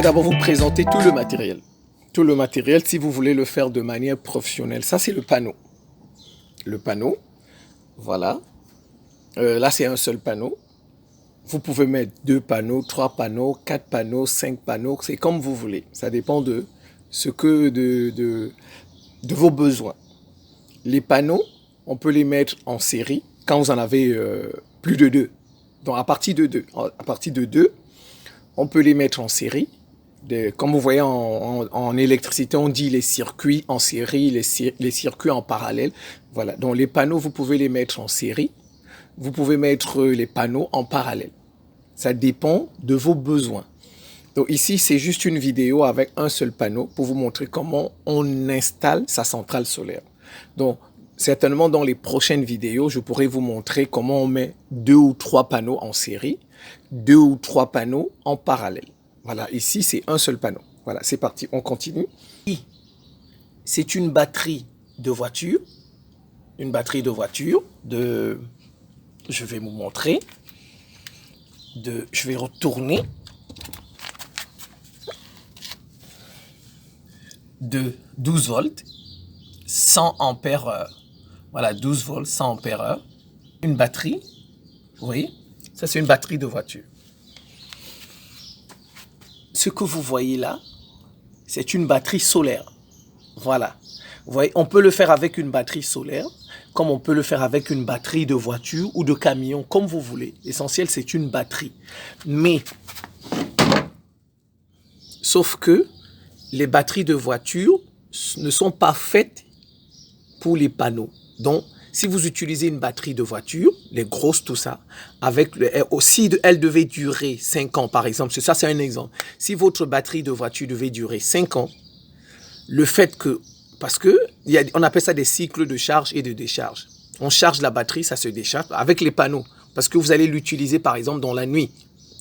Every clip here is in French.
d'abord vous présenter tout le matériel. Tout le matériel, si vous voulez le faire de manière professionnelle. Ça, c'est le panneau. Le panneau, voilà. Là, c'est un seul panneau. Vous pouvez mettre 2 panneaux, 3 panneaux, 4 panneaux, 5 panneaux. C'est comme vous voulez. Ça dépend de ce que de vos besoins. Les panneaux, on peut les mettre en série quand vous en avez plus de 2. Donc, à partir de 2. À partir de 2, on peut les mettre en série. Comme vous voyez en électricité, on dit les circuits en série, les circuits en parallèle. Voilà. Donc, les panneaux, vous pouvez les mettre en série. Vous pouvez mettre les panneaux en parallèle. Ça dépend de vos besoins. Donc ici, c'est juste une vidéo avec un seul panneau pour vous montrer comment on installe sa centrale solaire. Donc, certainement dans les prochaines vidéos, je pourrai vous montrer comment on met 2 ou 3 panneaux en série, 2 ou 3 panneaux en parallèle. Voilà, ici, c'est un seul panneau. Voilà, c'est parti, on continue. C'est une batterie de voiture. Une batterie de voiture de... Je vais vous montrer. Je vais retourner. De 12 volts, 100 ampères heure. Voilà, 12 volts, 100 ampères heure. Une batterie. Vous voyez, ça c'est une batterie de voiture. Ce que vous voyez là, c'est une batterie solaire. Voilà. Vous voyez, on peut le faire avec une batterie solaire, comme on peut le faire avec une batterie de voiture ou de camion, comme vous voulez. L'essentiel, c'est une batterie. Mais, sauf que les batteries de voiture ne sont pas faites pour les panneaux. Donc, si vous utilisez une batterie de voiture, les grosses, tout ça, si elle devait durer 5 ans, par exemple, ça c'est un exemple. Si votre batterie de voiture devait durer 5 ans, le fait que, parce que on appelle ça des cycles de charge et de décharge. On charge la batterie, ça se décharge avec les panneaux, parce que vous allez l'utiliser par exemple dans la nuit.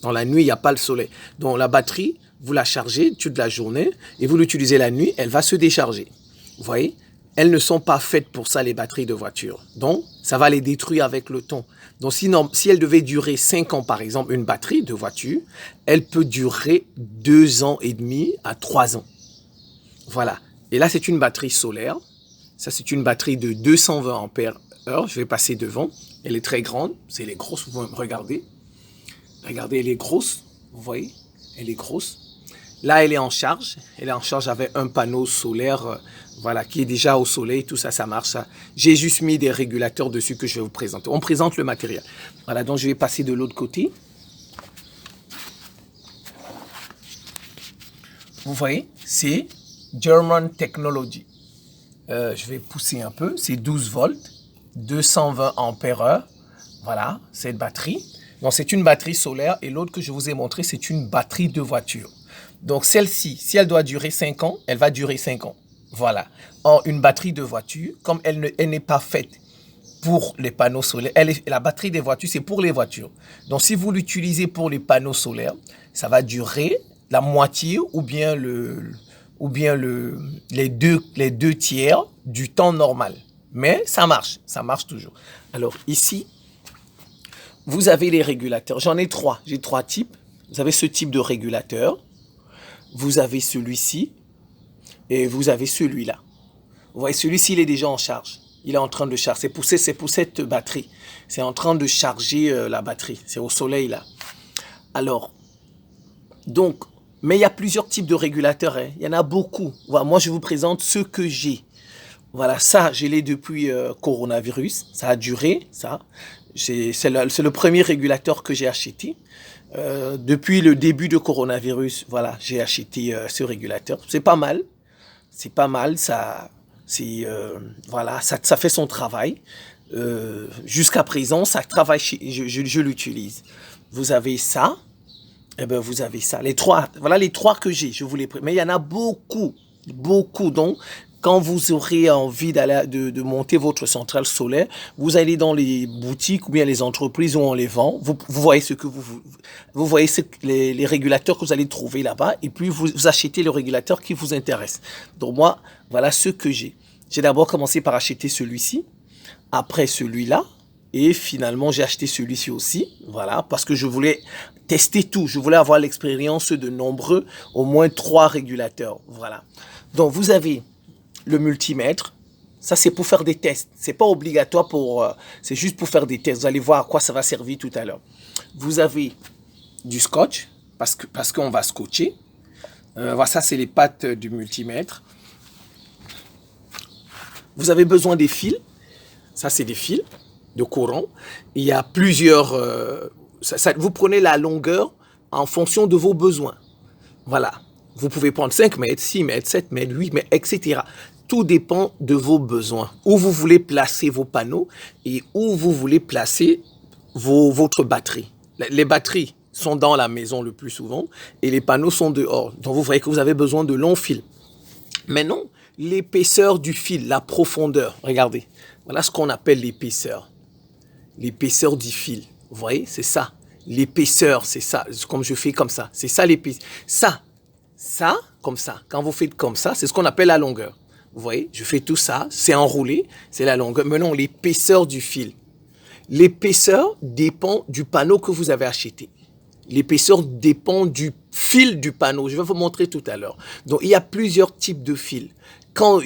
Dans la nuit, il n'y a pas le soleil. Donc la batterie, vous la chargez toute la journée et vous l'utilisez la nuit, elle va se décharger. Vous voyez? Elles ne sont pas faites pour ça, les batteries de voiture. Donc, ça va les détruire avec le temps. Donc, si elle devait durer 5 ans, par exemple, une batterie de voiture, elle peut durer 2 ans et demi à 3 ans. Voilà. Et là, c'est une batterie solaire. Ça, c'est une batterie de 220 ampères heure. Je vais passer devant. Elle est très grande. C'est les grosses. Vous regardez. Regardez, elle est grosse. Vous voyez? Elle est grosse. Là, elle est en charge. Elle est en charge avec un panneau solaire, voilà, qui est déjà au soleil. Tout ça, ça marche. J'ai juste mis des régulateurs dessus que je vais vous présenter. On présente le matériel. Voilà, donc je vais passer de l'autre côté. Vous voyez, c'est German Technology. Je vais pousser un peu. C'est 12 volts, 220 ampères heure. Voilà, cette batterie. Donc, c'est une batterie solaire. Et l'autre que je vous ai montré, c'est une batterie de voiture. Donc, celle-ci, si elle doit durer 5 ans, elle va durer 5 ans. Voilà. Or, une batterie de voiture, comme elle n'est pas faite pour les panneaux solaires, la batterie des voitures, c'est pour les voitures. Donc, si vous l'utilisez pour les panneaux solaires, ça va durer la moitié ou bien les deux tiers du temps normal. Mais ça marche toujours. Alors, ici, vous avez les régulateurs. J'en ai 3. J'ai 3 types. Vous avez ce type de régulateur. Vous avez celui-ci et vous avez celui-là. Vous voyez, celui-ci, il est déjà en charge. Il est en train de charger. C'est pour cette batterie. C'est en train de charger la batterie. C'est au soleil, là. Alors, donc, mais il y a plusieurs types de régulateurs. Hein. Il y en a beaucoup. Voilà, moi, je vous présente ceux que j'ai. Voilà, ça, je l'ai depuis coronavirus. Ça a duré, ça. C'est le premier régulateur que j'ai acheté. Depuis le début de coronavirus, voilà, j'ai acheté ce régulateur. C'est pas mal, ça, voilà, ça fait son travail. Jusqu'à présent, ça travaille, je l'utilise. Vous avez ça, et ben vous avez ça. Voilà les 3 que j'ai. Je vous les présente. Mais il y en a beaucoup, beaucoup. Donc, quand vous aurez envie de monter votre centrale solaire, vous allez dans les boutiques ou bien les entreprises où on les vend. Vous voyez vous voyez les régulateurs que vous allez trouver là-bas et puis vous achetez le régulateur qui vous intéresse. Donc moi, voilà ce que j'ai. J'ai d'abord commencé par acheter celui-ci, après celui-là, Et finalement, j'ai acheté celui-ci aussi. Voilà, parce que je voulais tester tout. Je voulais avoir l'expérience de nombreux, au moins 3 régulateurs. Voilà. Donc, vous avez le multimètre. Ça, c'est pour faire des tests. C'est pas obligatoire c'est juste pour faire des tests. Vous allez voir à quoi ça va servir tout à l'heure. Vous avez du scotch, parce qu'on va scotcher. Voilà, ça, c'est les pattes du multimètre. Vous avez besoin des fils. Ça, c'est des fils de courant. Il y a plusieurs... vous prenez la longueur en fonction de vos besoins. Voilà. Vous pouvez prendre 5 mètres, 6 mètres, 7 mètres, 8 mètres, etc. Tout dépend de vos besoins. Où vous voulez placer vos panneaux et où vous voulez placer votre batterie. Les batteries sont dans la maison le plus souvent et les panneaux sont dehors. Donc, vous voyez que vous avez besoin de longs fils. Maintenant, l'épaisseur du fil, la profondeur, regardez. Voilà ce qu'on appelle l'épaisseur. L'épaisseur du fil. Vous voyez, c'est ça. L'épaisseur, c'est ça. Comme je fais comme ça. C'est ça l'épaisseur. Ça, comme ça. Quand vous faites comme ça, c'est ce qu'on appelle la longueur. Vous voyez, je fais tout ça. C'est enroulé. C'est la longueur. Maintenant, l'épaisseur du fil. L'épaisseur dépend du panneau que vous avez acheté. L'épaisseur dépend du fil du panneau. Je vais vous montrer tout à l'heure. Donc, il y a plusieurs types de fils. Quand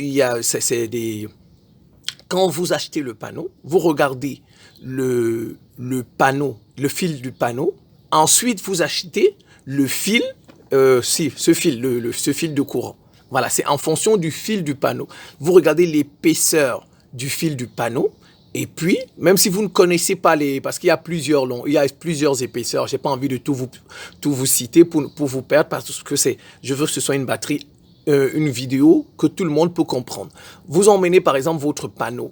vous achetez le panneau, vous regardez le panneau, le fil du panneau. Ensuite, vous achetez le fil, ce fil de courant. Voilà, c'est en fonction du fil du panneau. Vous regardez l'épaisseur du fil du panneau. Et puis, même si vous ne connaissez pas parce qu'il y a plusieurs épaisseurs, je n'ai pas envie de tout vous citer pour vous perdre, parce que je veux que ce soit une batterie, une vidéo que tout le monde peut comprendre. Vous emmenez par exemple votre panneau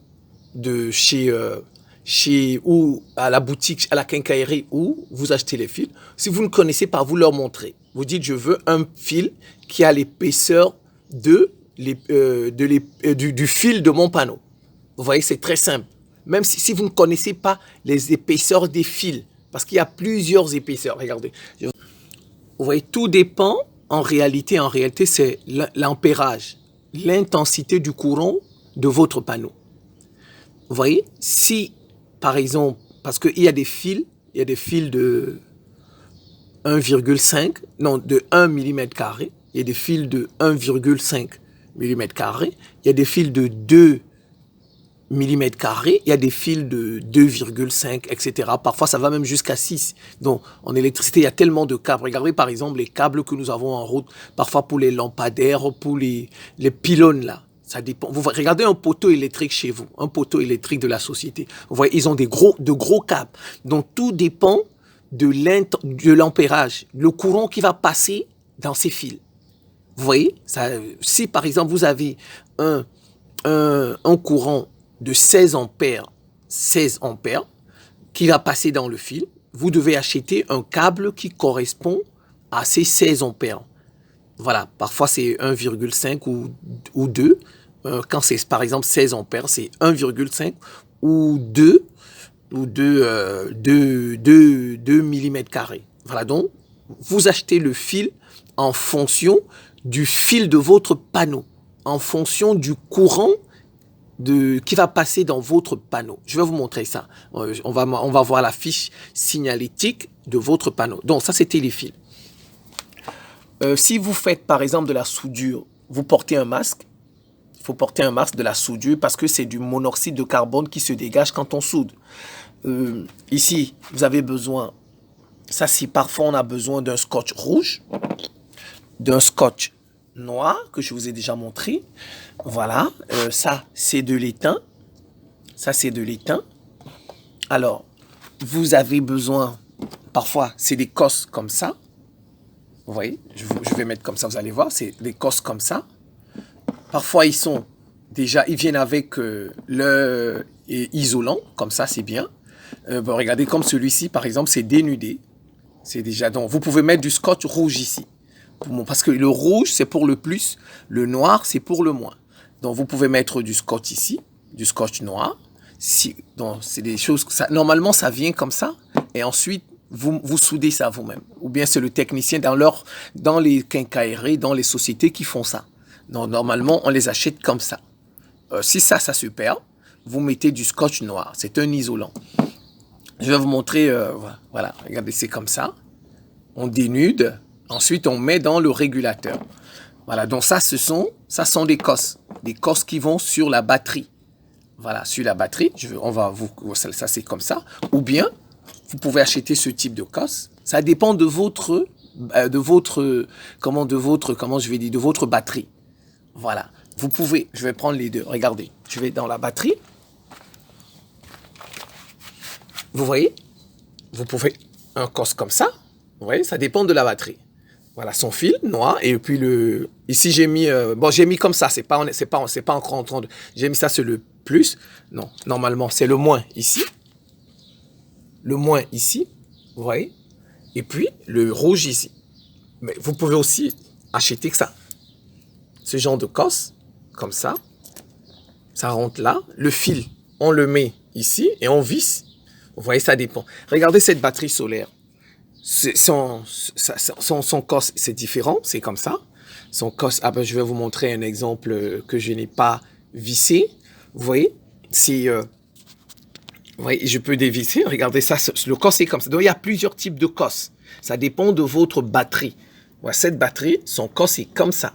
de ou à la boutique, à la quincaillerie où vous achetez les fils. Si vous ne connaissez pas, vous leur montrez. Vous dites, je veux un fil qui a l'épaisseur du fil de mon panneau. Vous voyez, c'est très simple. Même si vous ne connaissez pas les épaisseurs des fils, parce qu'il y a plusieurs épaisseurs. Regardez. Vous voyez, tout dépend, en réalité, c'est l'ampérage, l'intensité du courant de votre panneau. Vous voyez, si, par exemple, parce qu'il y a des fils, de 1,5, non, de 1 mm carré, il y a des fils de 1,5 mm carré, il y a des fils de 2 mm carré, il y a des fils de 2,5, etc. Parfois, ça va même jusqu'à 6. Donc, en électricité, il y a tellement de câbles. Regardez, par exemple, les câbles que nous avons en route, parfois pour les lampadaires, pour les pylônes, là. Ça dépend. Vous regardez un poteau électrique chez vous, un poteau électrique de la société. Vous voyez, ils ont de gros câbles. Donc, tout dépend de l'ampérage, le courant qui va passer dans ces fils. Vous voyez, si par exemple, vous avez un courant de 16 ampères qui va passer dans le fil, vous devez acheter un câble qui correspond à ces 16 ampères. Voilà, parfois c'est 1,5 ou 2. Quand c'est par exemple 16 ampères, c'est 1,5 ou 2 mm carrés. Voilà, donc vous achetez le fil en fonction du fil de votre panneau, en fonction du courant qui va passer dans votre panneau. Je vais vous montrer ça. On va voir la fiche signalétique de votre panneau. Donc ça, c'était les fils. Si vous faites par exemple de la soudure, vous portez un masque. Il faut porter un masque de la soudure parce que c'est du monoxyde de carbone qui se dégage quand on soude. Ici, vous avez besoin, ça si parfois on a besoin d'un scotch rouge, d'un scotch noir que je vous ai déjà montré. Voilà, ça c'est de l'étain. Ça c'est de l'étain. Alors, vous avez besoin, parfois c'est des cosses comme ça. Vous voyez, je vais mettre comme ça, vous allez voir, c'est des cosses comme ça. Parfois ils viennent avec le isolant, comme ça c'est bien. Regardez comme celui-ci par exemple, c'est dénudé. C'est déjà, donc vous pouvez mettre du scotch rouge ici. Parce que le rouge c'est pour le plus, le noir c'est pour le moins. Donc vous pouvez mettre du scotch ici, du scotch noir. Donc c'est des choses, normalement ça vient comme ça. Et ensuite vous soudez ça vous-même. Ou bien c'est le technicien dans les quincailleries, dans les sociétés qui font ça. Donc normalement on les achète comme ça. Si ça se perd, vous mettez du scotch noir. C'est un isolant. Je vais vous montrer, voilà, regardez, c'est comme ça. On dénude, ensuite on met dans le régulateur. Voilà, donc ça sont des cosses qui vont sur la batterie. Voilà, sur la batterie, ça c'est comme ça. Ou bien, vous pouvez acheter ce type de cosse. Ça dépend de votre batterie. Voilà, vous pouvez, je vais prendre les deux. Regardez, je vais dans la batterie. Vous voyez, vous pouvez un cosse comme ça. Vous voyez, ça dépend de la batterie. Voilà, son fil noir et puis ici j'ai mis j'ai mis comme ça, c'est pas encore en train de, j'ai mis ça sur le plus. Non, normalement c'est le moins ici. Le moins ici, vous voyez? Et puis le rouge ici. Mais vous pouvez aussi acheter que ça. Ce genre de cosse comme ça. Ça rentre là, le fil, on le ici et on visse. Vous voyez, ça dépend. Regardez cette batterie solaire. Son cosse, c'est différent, c'est comme ça. Son cosse, je vais vous montrer un exemple que je n'ai pas vissé. Vous voyez, vous voyez, je peux dévisser. Regardez ça, le cosse est comme ça. Donc, il y a plusieurs types de cosses. Ça dépend de votre batterie. Voilà, cette batterie, son cosse est comme ça.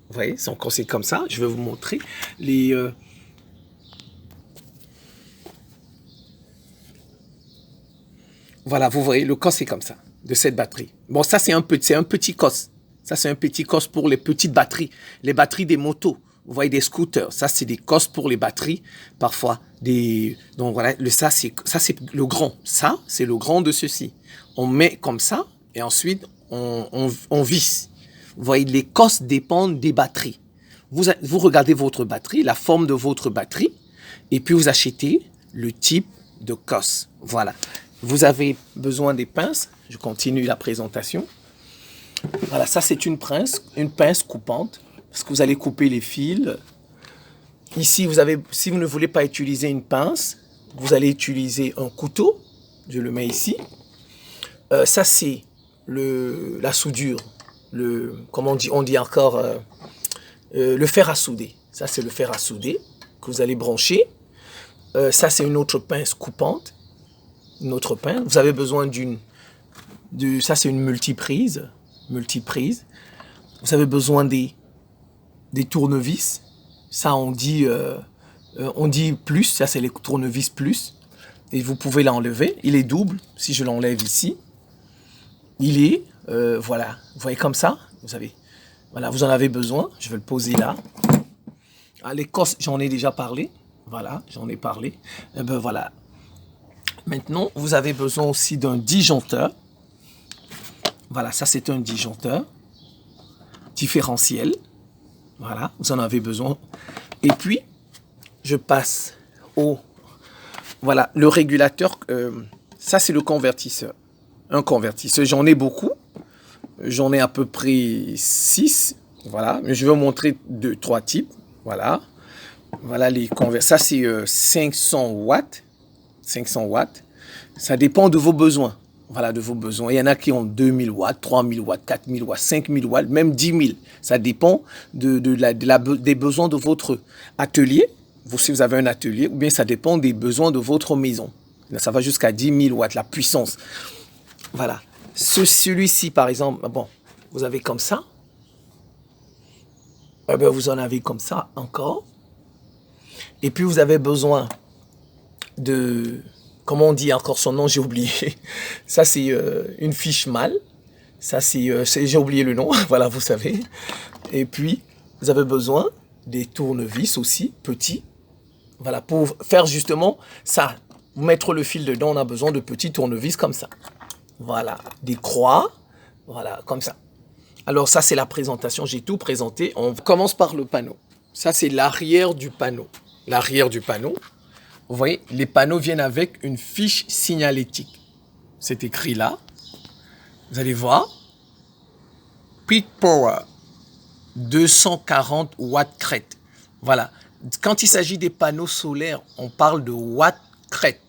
Vous voyez, son cosse est comme ça. Je vais vous montrer les... Voilà, vous voyez, le cosse est comme ça, de cette batterie. Bon, ça, c'est un petit cosse. Ça, c'est un petit cosse pour les petites batteries. Les batteries des motos, vous voyez, des scooters. Ça, c'est des cosses pour les batteries, parfois. Donc, voilà, ça, c'est le grand. Ça, c'est le grand de ceci. On met comme ça, et ensuite, on visse. Vous voyez, les cosses dépendent des batteries. Vous regardez votre batterie, la forme de votre batterie, et puis vous achetez le type de cosse. Voilà. Vous avez besoin des pinces. Je continue la présentation. Voilà, ça c'est une pince coupante, parce que vous allez couper les fils. Ici, si vous ne voulez pas utiliser une pince, vous allez utiliser un couteau. Je le mets ici. Ça c'est la soudure. Comment on dit encore le fer à souder. Ça c'est le fer à souder que vous allez brancher. Ça c'est une autre pince coupante. Une autre pince. Vous avez besoin ça c'est une multiprise. Vous avez besoin des tournevis. Ça on dit plus. Ça c'est les tournevis plus. Et vous pouvez l'enlever. Il est double. Si je l'enlève ici, il est voilà. Vous voyez comme ça. Voilà, vous en avez besoin. Je vais le poser là. Ah, les cosses, j'en ai déjà parlé. Voilà, j'en ai parlé. Et ben voilà. Maintenant, vous avez besoin aussi d'un disjoncteur. Voilà, ça c'est un disjoncteur différentiel. Voilà, vous en avez besoin. Et puis, je passe le régulateur. Ça c'est le convertisseur. Un convertisseur, j'en ai beaucoup. J'en ai à peu près 6. Voilà, mais je vais vous montrer 3 types. Voilà, les convertisseurs. Ça c'est 500 watts. 500 watts, ça dépend de vos besoins. Voilà, de vos besoins. Il y en a qui ont 2000 watts, 3000 watts, 4000 watts, 5000 watts, même 10 000. Ça dépend des besoins de votre atelier. Si vous avez un atelier, ou bien ça dépend des besoins de votre maison. Ça va jusqu'à 10 000 watts, la puissance. Voilà. Celui-ci, par exemple, bon, vous avez comme ça. Vous en avez comme ça encore. Et puis, vous avez besoin comment on dit encore son nom, j'ai oublié. Ça c'est une fiche mâle. Ça j'ai oublié le nom. Voilà, vous savez. Et puis vous avez besoin des tournevis aussi petits. Voilà, pour faire justement ça. Vous mettre le fil dedans, on a besoin de petits tournevis comme ça. Voilà, des croix. Voilà, comme ça. Alors ça c'est la présentation. J'ai tout présenté. On commence par le panneau. Ça c'est l'arrière du panneau. L'arrière du panneau. Vous voyez, les panneaux viennent avec une fiche signalétique. C'est écrit là. Vous allez voir. Peak Power. 240 watts crête. Voilà. Quand il s'agit des panneaux solaires, on parle de watts crête.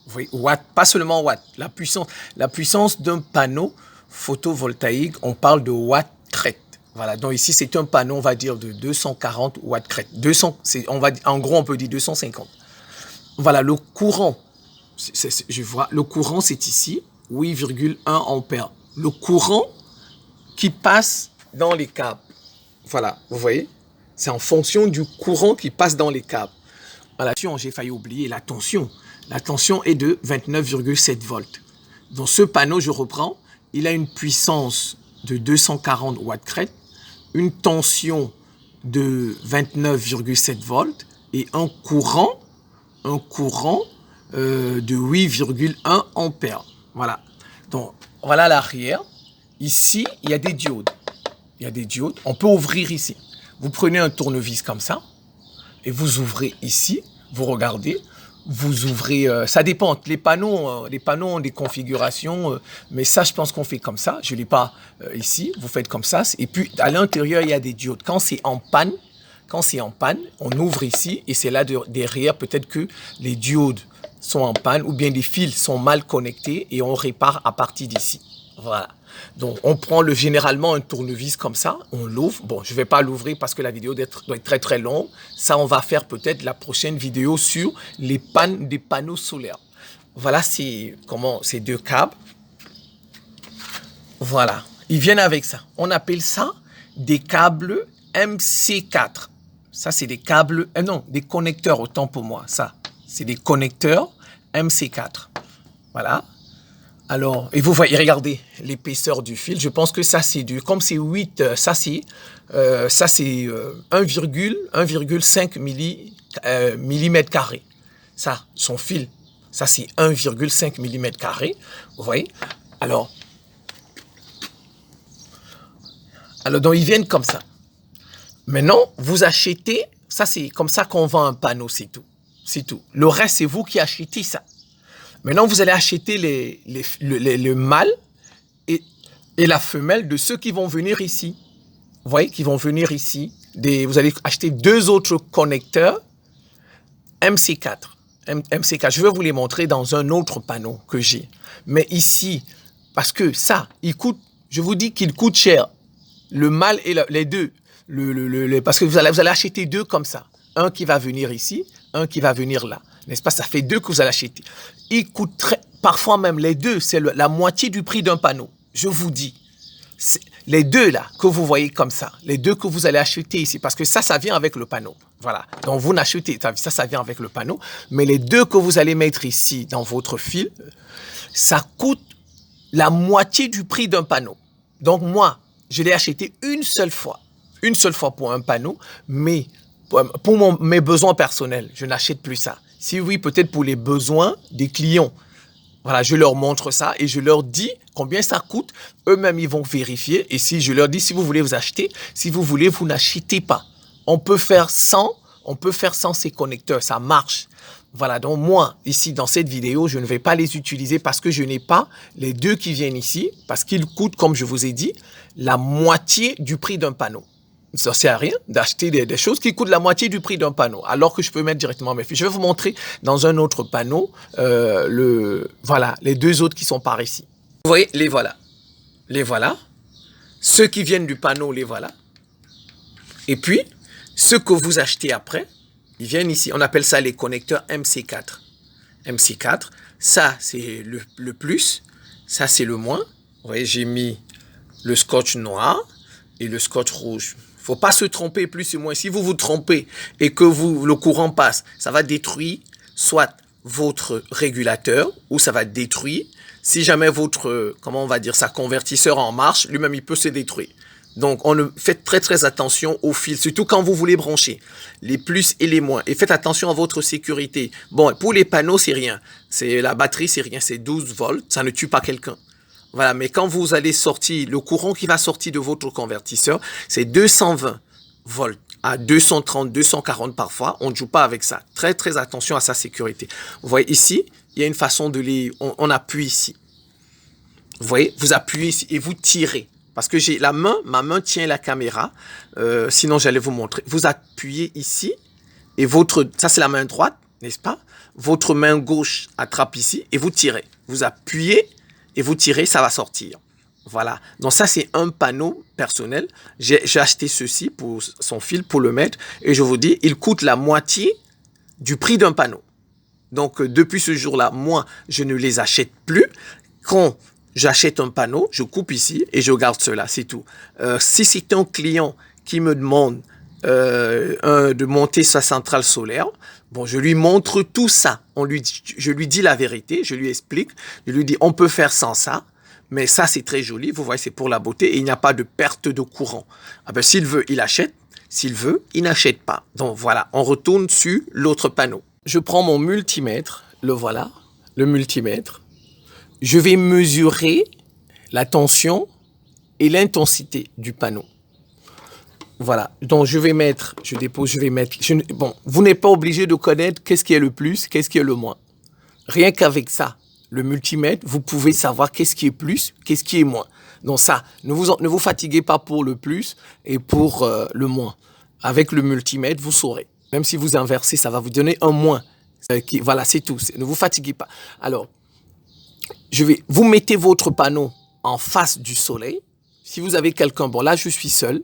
Vous voyez, watts, pas seulement watts. La puissance d'un panneau photovoltaïque, on parle de watts crête. Voilà. Donc ici, c'est un panneau, on va dire, de 240 watts crête. En gros, on peut dire 250. Voilà, le courant je vois, le courant, c'est ici, 8,1 ampères. Le courant qui passe dans les câbles. Voilà, vous voyez? C'est en fonction du courant qui passe dans les câbles. Voilà, j'ai failli oublier la tension. La tension est de 29,7 volts. Dans ce panneau, je reprends, il a une puissance de 240 watts crête, une tension de 29,7 volts et un courant de 8,1 ampères. Voilà. Donc, voilà l'arrière. Ici, il y a des diodes. Il y a des diodes. On peut ouvrir ici. Vous prenez un tournevis comme ça et vous ouvrez ici. Vous regardez. Vous ouvrez. Ça dépend. Les panneaux ont des configurations. Mais ça, je pense qu'on fait comme ça. Je ne l'ai pas ici. Vous faites comme ça. Et puis, à l'intérieur, il y a des diodes. Quand c'est en panne, on ouvre ici. Et c'est là derrière, peut-être que les diodes sont en panne ou bien les fils sont mal connectés et on répare à partir d'ici. Voilà. Donc, on prend généralement un tournevis comme ça, on l'ouvre. Bon, je ne vais pas l'ouvrir parce que la vidéo doit être très très longue. Ça, on va faire peut-être la prochaine vidéo sur les pannes des panneaux solaires. Voilà, c'est ces deux câbles. Voilà, ils viennent avec ça. On appelle ça des câbles MC4. Ça, c'est des câbles, non, des connecteurs, autant pour moi. Ça, c'est des connecteurs MC4. Voilà. Alors, et vous voyez, regardez l'épaisseur du fil. Je pense que ça, c'est comme c'est 8, ça, c'est 1,5 millimètres carrés. Ça, son fil, ça, c'est 1,5 millimètres carrés. Vous voyez? Alors, donc, ils viennent comme ça. Maintenant, vous achetez, ça, c'est comme ça qu'on vend un panneau, c'est tout. C'est tout. Le reste, c'est vous qui achetez ça. Maintenant, vous allez acheter le mâle et la femelle de ceux qui vont venir ici. Vous voyez, qui vont venir ici. Vous allez acheter 2 autres connecteurs MC4. MC4. Je vais vous les montrer dans un autre panneau que j'ai. Mais ici, parce que ça, je vous dis qu'il coûte cher. Le mâle et les deux. Parce que vous allez acheter 2 comme ça. Un qui va venir ici, un qui va venir là. N'est-ce pas? Ça fait 2 que vous allez acheter. Ils coûtent parfois même les 2, c'est la moitié du prix d'un panneau. Je vous dis. Les 2 là, que vous voyez comme ça, les 2 que vous allez acheter ici, parce que ça vient avec le panneau. Voilà. Donc vous n'achetez, ça vient avec le panneau. Mais les 2 que vous allez mettre ici dans votre fil, ça coûte la moitié du prix d'un panneau. Donc moi, je l'ai acheté une seule fois pour un panneau, mais pour mes besoins personnels, je n'achète plus ça. Si oui, peut-être pour les besoins des clients. Voilà, je leur montre ça et je leur dis combien ça coûte. Eux-mêmes, ils vont vérifier. Et si je leur dis, si vous voulez vous acheter, si vous voulez, vous n'achetez pas. On peut faire sans ces connecteurs. Ça marche. Voilà, donc moi, ici, dans cette vidéo, je ne vais pas les utiliser parce que je n'ai pas les 2 qui viennent ici, parce qu'ils coûtent, comme je vous ai dit, la moitié du prix d'un panneau. Ça ne sert à rien d'acheter des choses qui coûtent la moitié du prix d'un panneau, alors que je peux mettre directement mes fils. Je vais vous montrer dans un autre panneau, voilà, les 2 autres qui sont par ici. Vous voyez, les voilà. Les voilà. Ceux qui viennent du panneau, les voilà. Et puis, ceux que vous achetez après, ils viennent ici. On appelle ça les connecteurs MC4. MC4, ça, c'est le plus. Ça, c'est le moins. Vous voyez, j'ai mis le scotch noir et le scotch rouge. Il ne faut pas se tromper plus ou moins. Si vous vous trompez et que le courant passe, ça va détruire soit votre régulateur ou ça va détruire. Si jamais votre, comment on va dire ça, convertisseur en marche, lui-même, il peut se détruire. Donc, faites très très attention aux fils, surtout quand vous voulez brancher les plus et les moins. Et faites attention à votre sécurité. Bon, pour les panneaux, c'est rien. La batterie, c'est rien. C'est 12 volts. Ça ne tue pas quelqu'un. Voilà, mais quand vous allez sortir, le courant qui va sortir de votre convertisseur, c'est 220 volts à 230, 240 parfois. On ne joue pas avec ça. Très, très attention à sa sécurité. Vous voyez ici, il y a une façon de on appuie ici. Vous voyez, vous appuyez ici et vous tirez. Parce que ma main tient la caméra. Sinon, j'allais vous montrer. Vous appuyez ici et ça c'est la main droite, n'est-ce pas? Votre main gauche attrape ici et vous tirez. Vous appuyez et vous tirez, ça va sortir. Voilà. Donc ça, c'est un panneau personnel. J'ai acheté ceci pour son fil pour le mettre. Et je vous dis, il coûte la moitié du prix d'un panneau. Donc, depuis ce jour-là, moi, je ne les achète plus. Quand j'achète un panneau, je coupe ici et je garde cela, c'est tout. Si c'est un client qui me demande de monter sa centrale solaire, bon, je lui montre tout ça. Je lui dis la vérité, je lui explique, je lui dis on peut faire sans ça, mais ça c'est très joli, vous voyez, c'est pour la beauté et il n'y a pas de perte de courant. Ah ben, s'il veut, il achète, s'il veut, il n'achète pas. Donc voilà, on retourne sur l'autre panneau. Je prends mon multimètre, le voilà, le multimètre. Je vais mesurer la tension et l'intensité du panneau. Voilà, donc je vais mettre, je dépose, je vais mettre... bon, vous n'êtes pas obligé de connaître qu'est-ce qui est le plus, qu'est-ce qui est le moins. Rien qu'avec ça, le multimètre, vous pouvez savoir qu'est-ce qui est plus, qu'est-ce qui est moins. Donc ça, ne vous fatiguez pas pour le plus et pour le moins. Avec le multimètre, vous saurez. Même si vous inversez, ça va vous donner un moins. Voilà, c'est tout. Ne vous fatiguez pas. Alors, vous mettez votre panneau en face du soleil. Si vous avez quelqu'un, bon là je suis seul,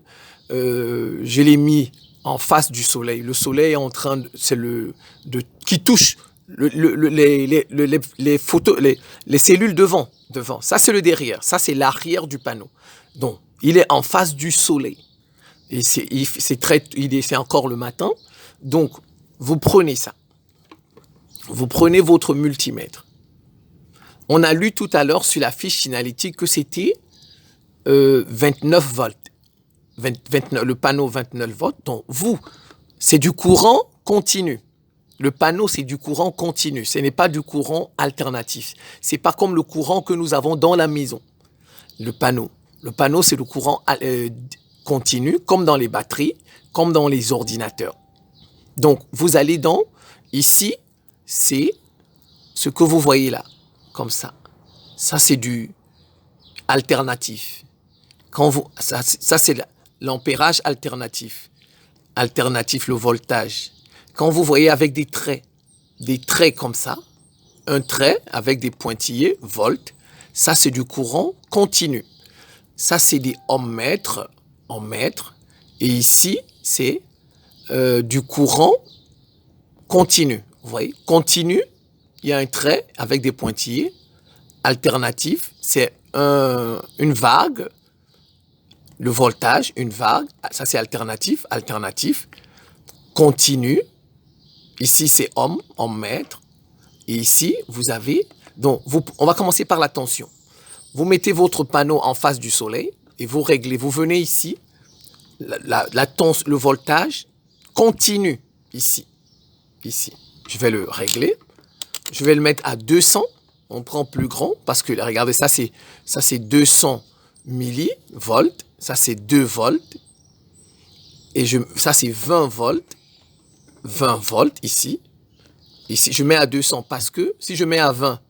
je l'ai mis en face du soleil. Le soleil est en train qui touche les photos, les cellules devant. Ça c'est le derrière, ça c'est l'arrière du panneau. Donc il est en face du soleil. Et c'est encore le matin. Donc vous prenez ça. Vous prenez votre multimètre. On a lu tout à l'heure sur la fiche signalétique que c'était 29 volts. Le panneau 29 volts. Donc vous, c'est du courant continu. Le panneau, c'est du courant continu. Ce n'est pas du courant alternatif. Ce n'est pas comme le courant que nous avons dans la maison. Le panneau, c'est le courant continu, comme dans les batteries, comme dans les ordinateurs. Donc, vous allez ici, c'est ce que vous voyez là, comme ça. Ça, c'est du alternatif. Ça c'est l'ampérage alternatif. Alternatif, le voltage. Quand vous voyez avec des traits comme ça, un trait avec des pointillés, volt, ça c'est du courant continu. Ça c'est des ohmmètres, et ici c'est du courant continu. Vous voyez, continu, il y a un trait avec des pointillés. Alternatif, c'est une vague. Le voltage, une vague, ça c'est alternatif. Continu, ici c'est ohmmètre, et ici vous avez, donc on va commencer par la tension. Vous mettez votre panneau en face du soleil et vous réglez, vous venez ici, le voltage continue ici. Je vais le régler, je vais le mettre à 200, on prend plus grand parce que regardez, ça c'est 200 millivolts, ça c'est 2 volts, et ça c'est 20 volts, ici, je mets à 200 parce que si je mets à 20,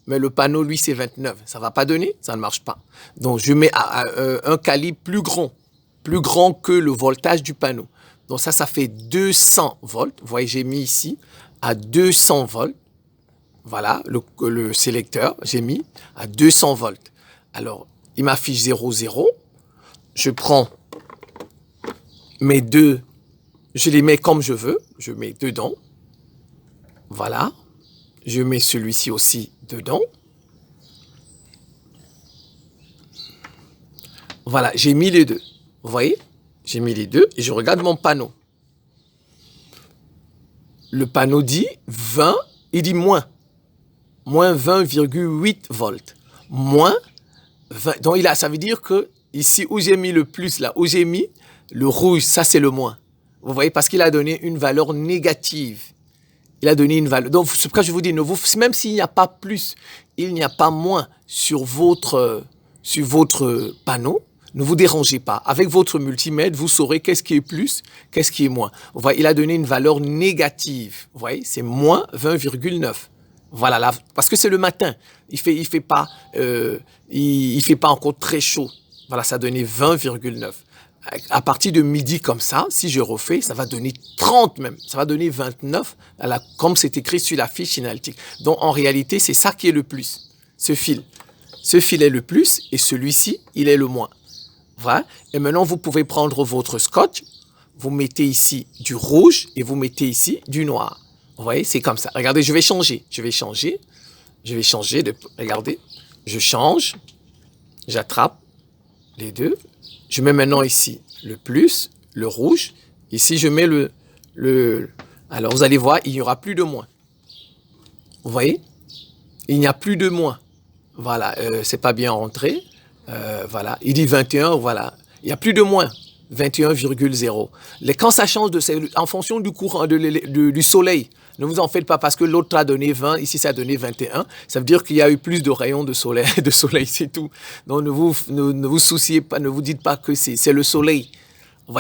mais le panneau lui c'est 29, ça va pas donner, ça ne marche pas. Donc je mets à un calibre plus grand que le voltage du panneau. Donc ça fait 200 volts, vous voyez j'ai mis ici à 200 volts, voilà le sélecteur, j'ai mis à 200 volts. Alors il m'affiche 0,0. Je prends mes deux, je les mets comme je veux. Je mets dedans. Voilà. Je mets celui-ci aussi dedans. Voilà, j'ai mis les deux. Vous voyez? J'ai mis les deux et je regarde mon panneau. Le panneau dit 20, il dit moins 20,8 volts. Moins 20. Donc ça veut dire que ici où j'ai mis le plus, là où j'ai mis le rouge, ça c'est le moins. Vous voyez, parce qu'il a donné une valeur négative. Il a donné une valeur. Donc c'est pourquoi je vous dis, même s'il n'y a pas plus, il n'y a pas moins sur votre panneau, ne vous dérangez pas. Avec votre multimètre, vous saurez qu'est-ce qui est plus, qu'est-ce qui est moins. Vous voyez, il a donné une valeur négative. Vous voyez, c'est moins 20,9. Voilà, là, parce que c'est le matin. Il fait pas encore très chaud. Voilà, ça a donné 20,9. À partir de midi comme ça, si je refais, ça va donner 30 même. Ça va donner 29, comme c'est écrit sur la fiche signalétique. Donc en réalité, c'est ça qui est le plus. Ce fil est le plus et celui-ci, il est le moins. Voilà. Et maintenant, vous pouvez prendre votre scotch, vous mettez ici du rouge et vous mettez ici du noir. Vous voyez, c'est comme ça. Regardez, je vais changer. Je vais changer. Je vais changer de... Regardez, je change. J'attrape les deux. Je mets maintenant ici le plus, le rouge. Ici, je mets le... Alors, vous allez voir, il n'y aura plus de moins. Vous voyez? Il n'y a plus de moins. Voilà, c'est pas bien rentré. Voilà, il dit 21, voilà. Il n'y a plus de moins. 21,0. Quand ça change en fonction du courant du soleil, ne vous en faites pas parce que l'autre a donné 20, ici ça a donné 21. Ça veut dire qu'il y a eu plus de rayons de soleil, c'est tout. Donc ne vous souciez pas, ne vous dites pas que c'est le soleil.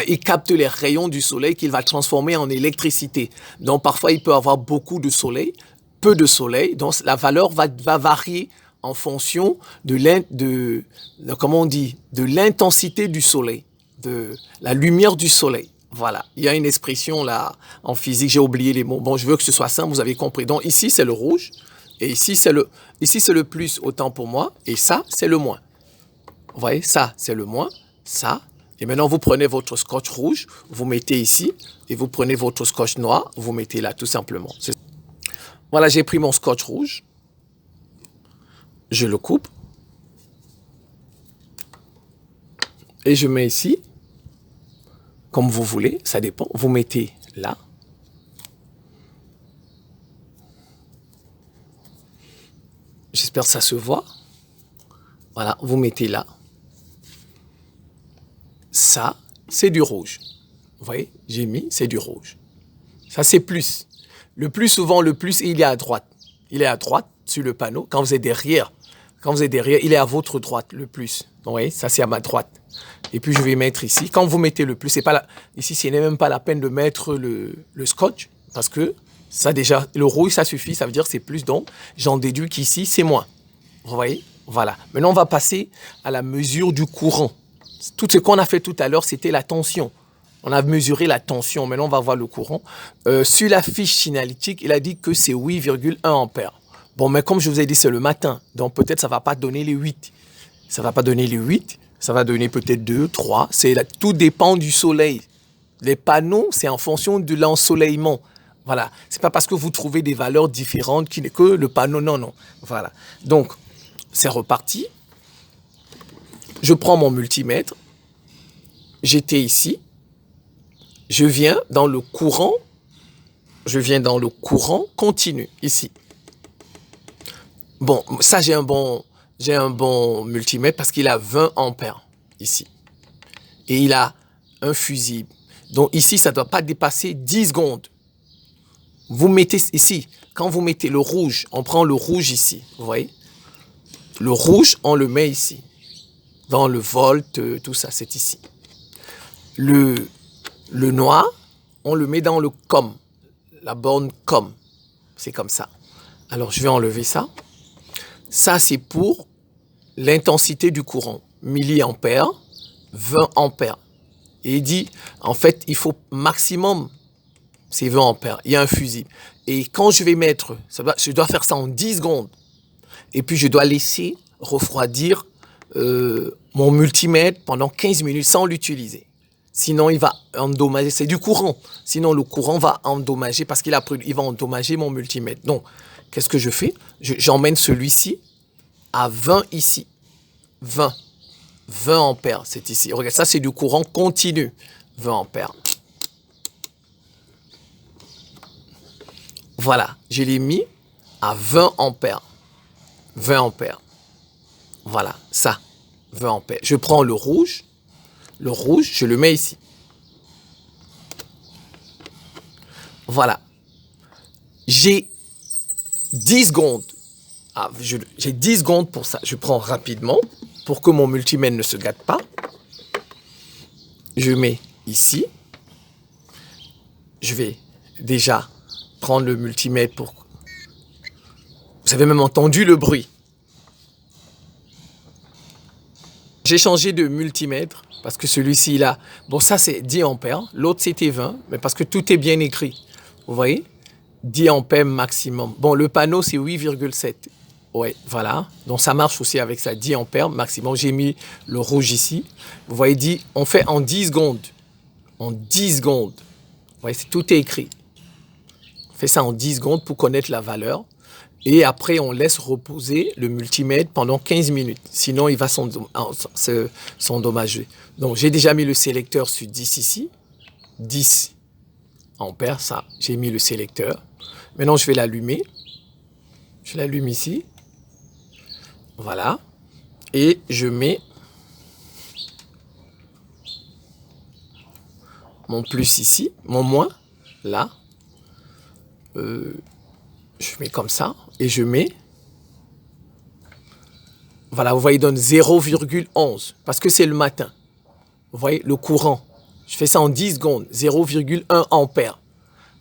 Il capte les rayons du soleil qu'il va transformer en électricité. Donc parfois il peut avoir beaucoup de soleil, peu de soleil, donc la valeur va varier en fonction de l'intensité du soleil, de la lumière du soleil. Voilà, il y a une expression là en physique, j'ai oublié les mots. Bon, je veux que ce soit simple, vous avez compris. Donc ici c'est le rouge et ici c'est le plus, autant pour moi, et ça c'est le moins. Vous voyez, ça c'est le moins, ça. Et maintenant vous prenez votre scotch rouge, vous mettez ici, et vous prenez votre scotch noir, vous mettez là tout simplement. Voilà, j'ai pris mon scotch rouge, je le coupe et je mets ici. Comme vous voulez, ça dépend. Vous mettez là. J'espère que ça se voit. Voilà, vous mettez là. Ça, c'est du rouge. Vous voyez, j'ai mis, c'est du rouge. Ça, c'est plus. Le plus souvent, il est à droite. Il est à droite sur le panneau. Quand vous êtes derrière, il est à votre droite, le plus. Vous voyez, ça, c'est à ma droite. Et puis, je vais mettre ici. Quand vous mettez le plus, ici, ce n'est même pas la peine de mettre le scotch parce que ça, déjà, le rouge, ça suffit. Ça veut dire que c'est plus. Donc, j'en déduis qu'ici, c'est moins. Vous voyez? Voilà. Maintenant, on va passer à la mesure du courant. Tout ce qu'on a fait tout à l'heure, c'était la tension. On a mesuré la tension. Maintenant, on va voir le courant. Sur la fiche signalétique, il a dit que c'est 8,1 ampères. Bon, mais comme je vous ai dit, c'est le matin. Donc, peut-être ça ne va pas donner les 8. Ça ne va pas donner les 8. Ça va donner peut-être 2, 3. Tout dépend du soleil. Les panneaux, c'est en fonction de l'ensoleillement. Voilà. Ce n'est pas parce que vous trouvez des valeurs différentes que le panneau, non. Voilà. Donc, c'est reparti. Je prends mon multimètre. J'étais ici. Je viens dans le courant. Continu, ici. Bon, ça, j'ai un bon multimètre parce qu'il a 20 ampères ici. Et il a un fusible. Donc ici, ça ne doit pas dépasser 10 secondes. Vous mettez ici, quand vous mettez le rouge, on prend le rouge ici, vous voyez. Le rouge, on le met ici. Dans le volt, tout ça, c'est ici. Le noir, on le met dans le COM, la borne COM. C'est comme ça. Alors, je vais enlever ça. Ça, c'est pour l'intensité du courant. Milliampères, 20 ampères. Et il dit, en fait, il faut maximum, c'est 20 ampères. Il y a un fusible. Et quand je vais mettre, je dois faire ça en 10 secondes. Et puis, je dois laisser refroidir mon multimètre pendant 15 minutes sans l'utiliser. Sinon, il va endommager. C'est du courant. Sinon, le courant va endommager parce qu'il va endommager mon multimètre. Donc, qu'est-ce que je fais? J'emmène celui-ci à 20 ici. 20 ampères, c'est ici. Regarde, ça, c'est du courant continu. 20 ampères. Voilà, je l'ai mis à 20 ampères. 20 ampères. Voilà, ça, 20 ampères. Je prends le rouge, je le mets ici. Voilà. J'ai 10 secondes. J'ai 10 secondes pour ça. Je prends rapidement pour que mon multimètre ne se gâte pas. Je mets ici. Je vais déjà prendre le multimètre pour... Vous avez même entendu le bruit. J'ai changé de multimètre parce que celui-ci, là, bon, ça, c'est 10 ampères. L'autre, c'était 20, mais parce que tout est bien écrit. Vous voyez? 10 ampères maximum. Bon, le panneau, c'est 8,7. Ouais, voilà. Donc, ça marche aussi avec ça, 10 ampères maximum. J'ai mis le rouge ici. Vous voyez, on fait en 10 secondes. En 10 secondes. Vous voyez, tout est écrit. fait ça en 10 secondes pour connaître la valeur. Et après, on laisse reposer le multimètre pendant 15 minutes. Sinon, il va s'endommager. Donc, j'ai déjà mis le sélecteur sur 10 ici. 10 ampères, ça. J'ai mis le sélecteur. Maintenant, je vais l'allumer. Je l'allume ici. Voilà. Et je mets mon plus ici, mon moins, là. Je mets comme ça et je mets, voilà, vous voyez, il donne 0,11 parce que c'est le matin. Vous voyez, le courant, je fais ça en 10 secondes, 0,1 ampère.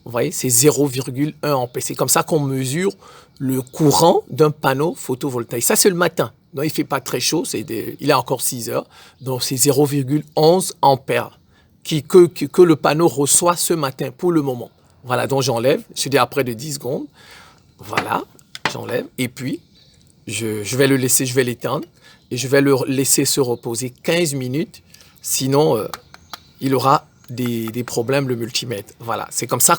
Vous voyez, c'est 0,1 ampère. C'est comme ça qu'on mesure le courant d'un panneau photovoltaïque. Ça, c'est le matin. Donc, il ne fait pas très chaud, il est encore 6 heures. Donc, c'est 0,11 ampères que le panneau reçoit ce matin pour le moment. Voilà, donc j'enlève, je dis après de 10 secondes. Voilà, j'enlève et puis je vais le laisser, je vais l'éteindre et je vais le laisser se reposer 15 minutes. Sinon, il aura des problèmes, le multimètre. Voilà, c'est comme ça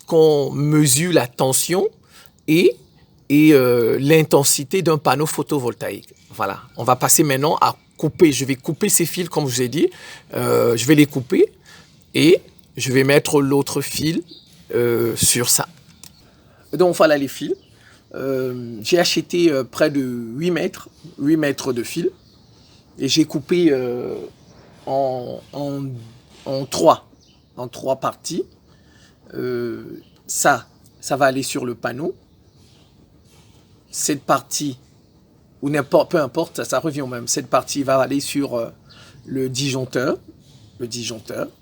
qu'on mesure la tension et l'intensité d'un panneau photovoltaïque. Voilà, on va passer maintenant à couper. Je vais couper ces fils, comme je vous ai dit. Je vais les couper et je vais mettre l'autre fil sur ça. Donc voilà les fils. J'ai acheté près de 8 mètres de fil et j'ai coupé en trois parties. Ça va aller sur le panneau. Cette partie, ou n'importe, peu importe, ça revient au même. Cette partie va aller sur le disjoncteur,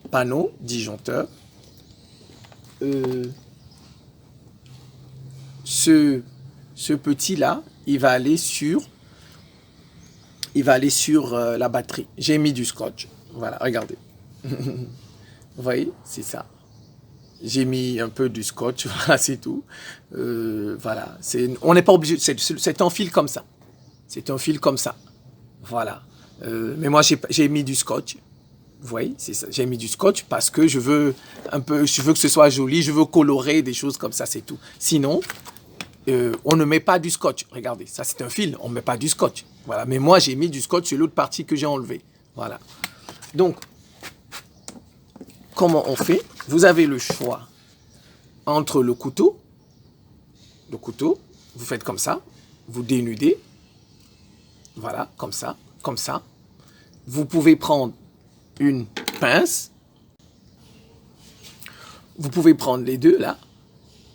panneau, disjoncteur. Ce petit là, il va aller sur la batterie. J'ai mis du scotch. Voilà, regardez. Vous voyez, c'est ça. J'ai mis un peu du scotch, voilà, c'est tout. Voilà, on n'est pas obligé, c'est un fil comme ça. C'est un fil comme ça. Voilà. Mais moi, j'ai mis du scotch. Vous voyez, c'est ça. J'ai mis du scotch parce que je veux que ce soit joli, je veux colorer des choses comme ça, c'est tout. Sinon, on ne met pas du scotch. Regardez, ça c'est un fil, on ne met pas du scotch. Voilà. Mais moi, j'ai mis du scotch sur l'autre partie que j'ai enlevée. Voilà. Donc, comment on fait? Vous avez le choix entre le couteau, vous faites comme ça, vous dénudez, voilà, comme ça. Vous pouvez prendre une pince, vous pouvez prendre les deux là,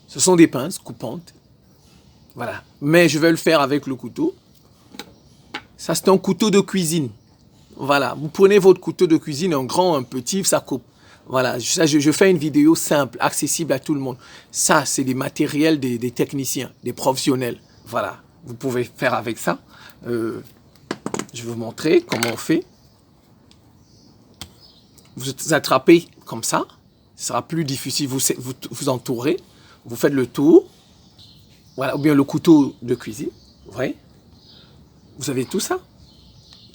ce sont des pinces coupantes, voilà, mais je vais le faire avec le couteau. Ça c'est un couteau de cuisine, voilà, vous prenez votre couteau de cuisine, un grand, un petit, ça coupe. Voilà, je fais une vidéo simple, accessible à tout le monde. Ça, c'est des matériels des techniciens, des professionnels. Voilà, vous pouvez faire avec ça. Je vais vous montrer comment on fait. Vous attrapez comme ça. Ce sera plus difficile. Vous entourez. Vous faites le tour. Voilà, ou bien le couteau de cuisine. Vous voyez? Vous avez tout ça.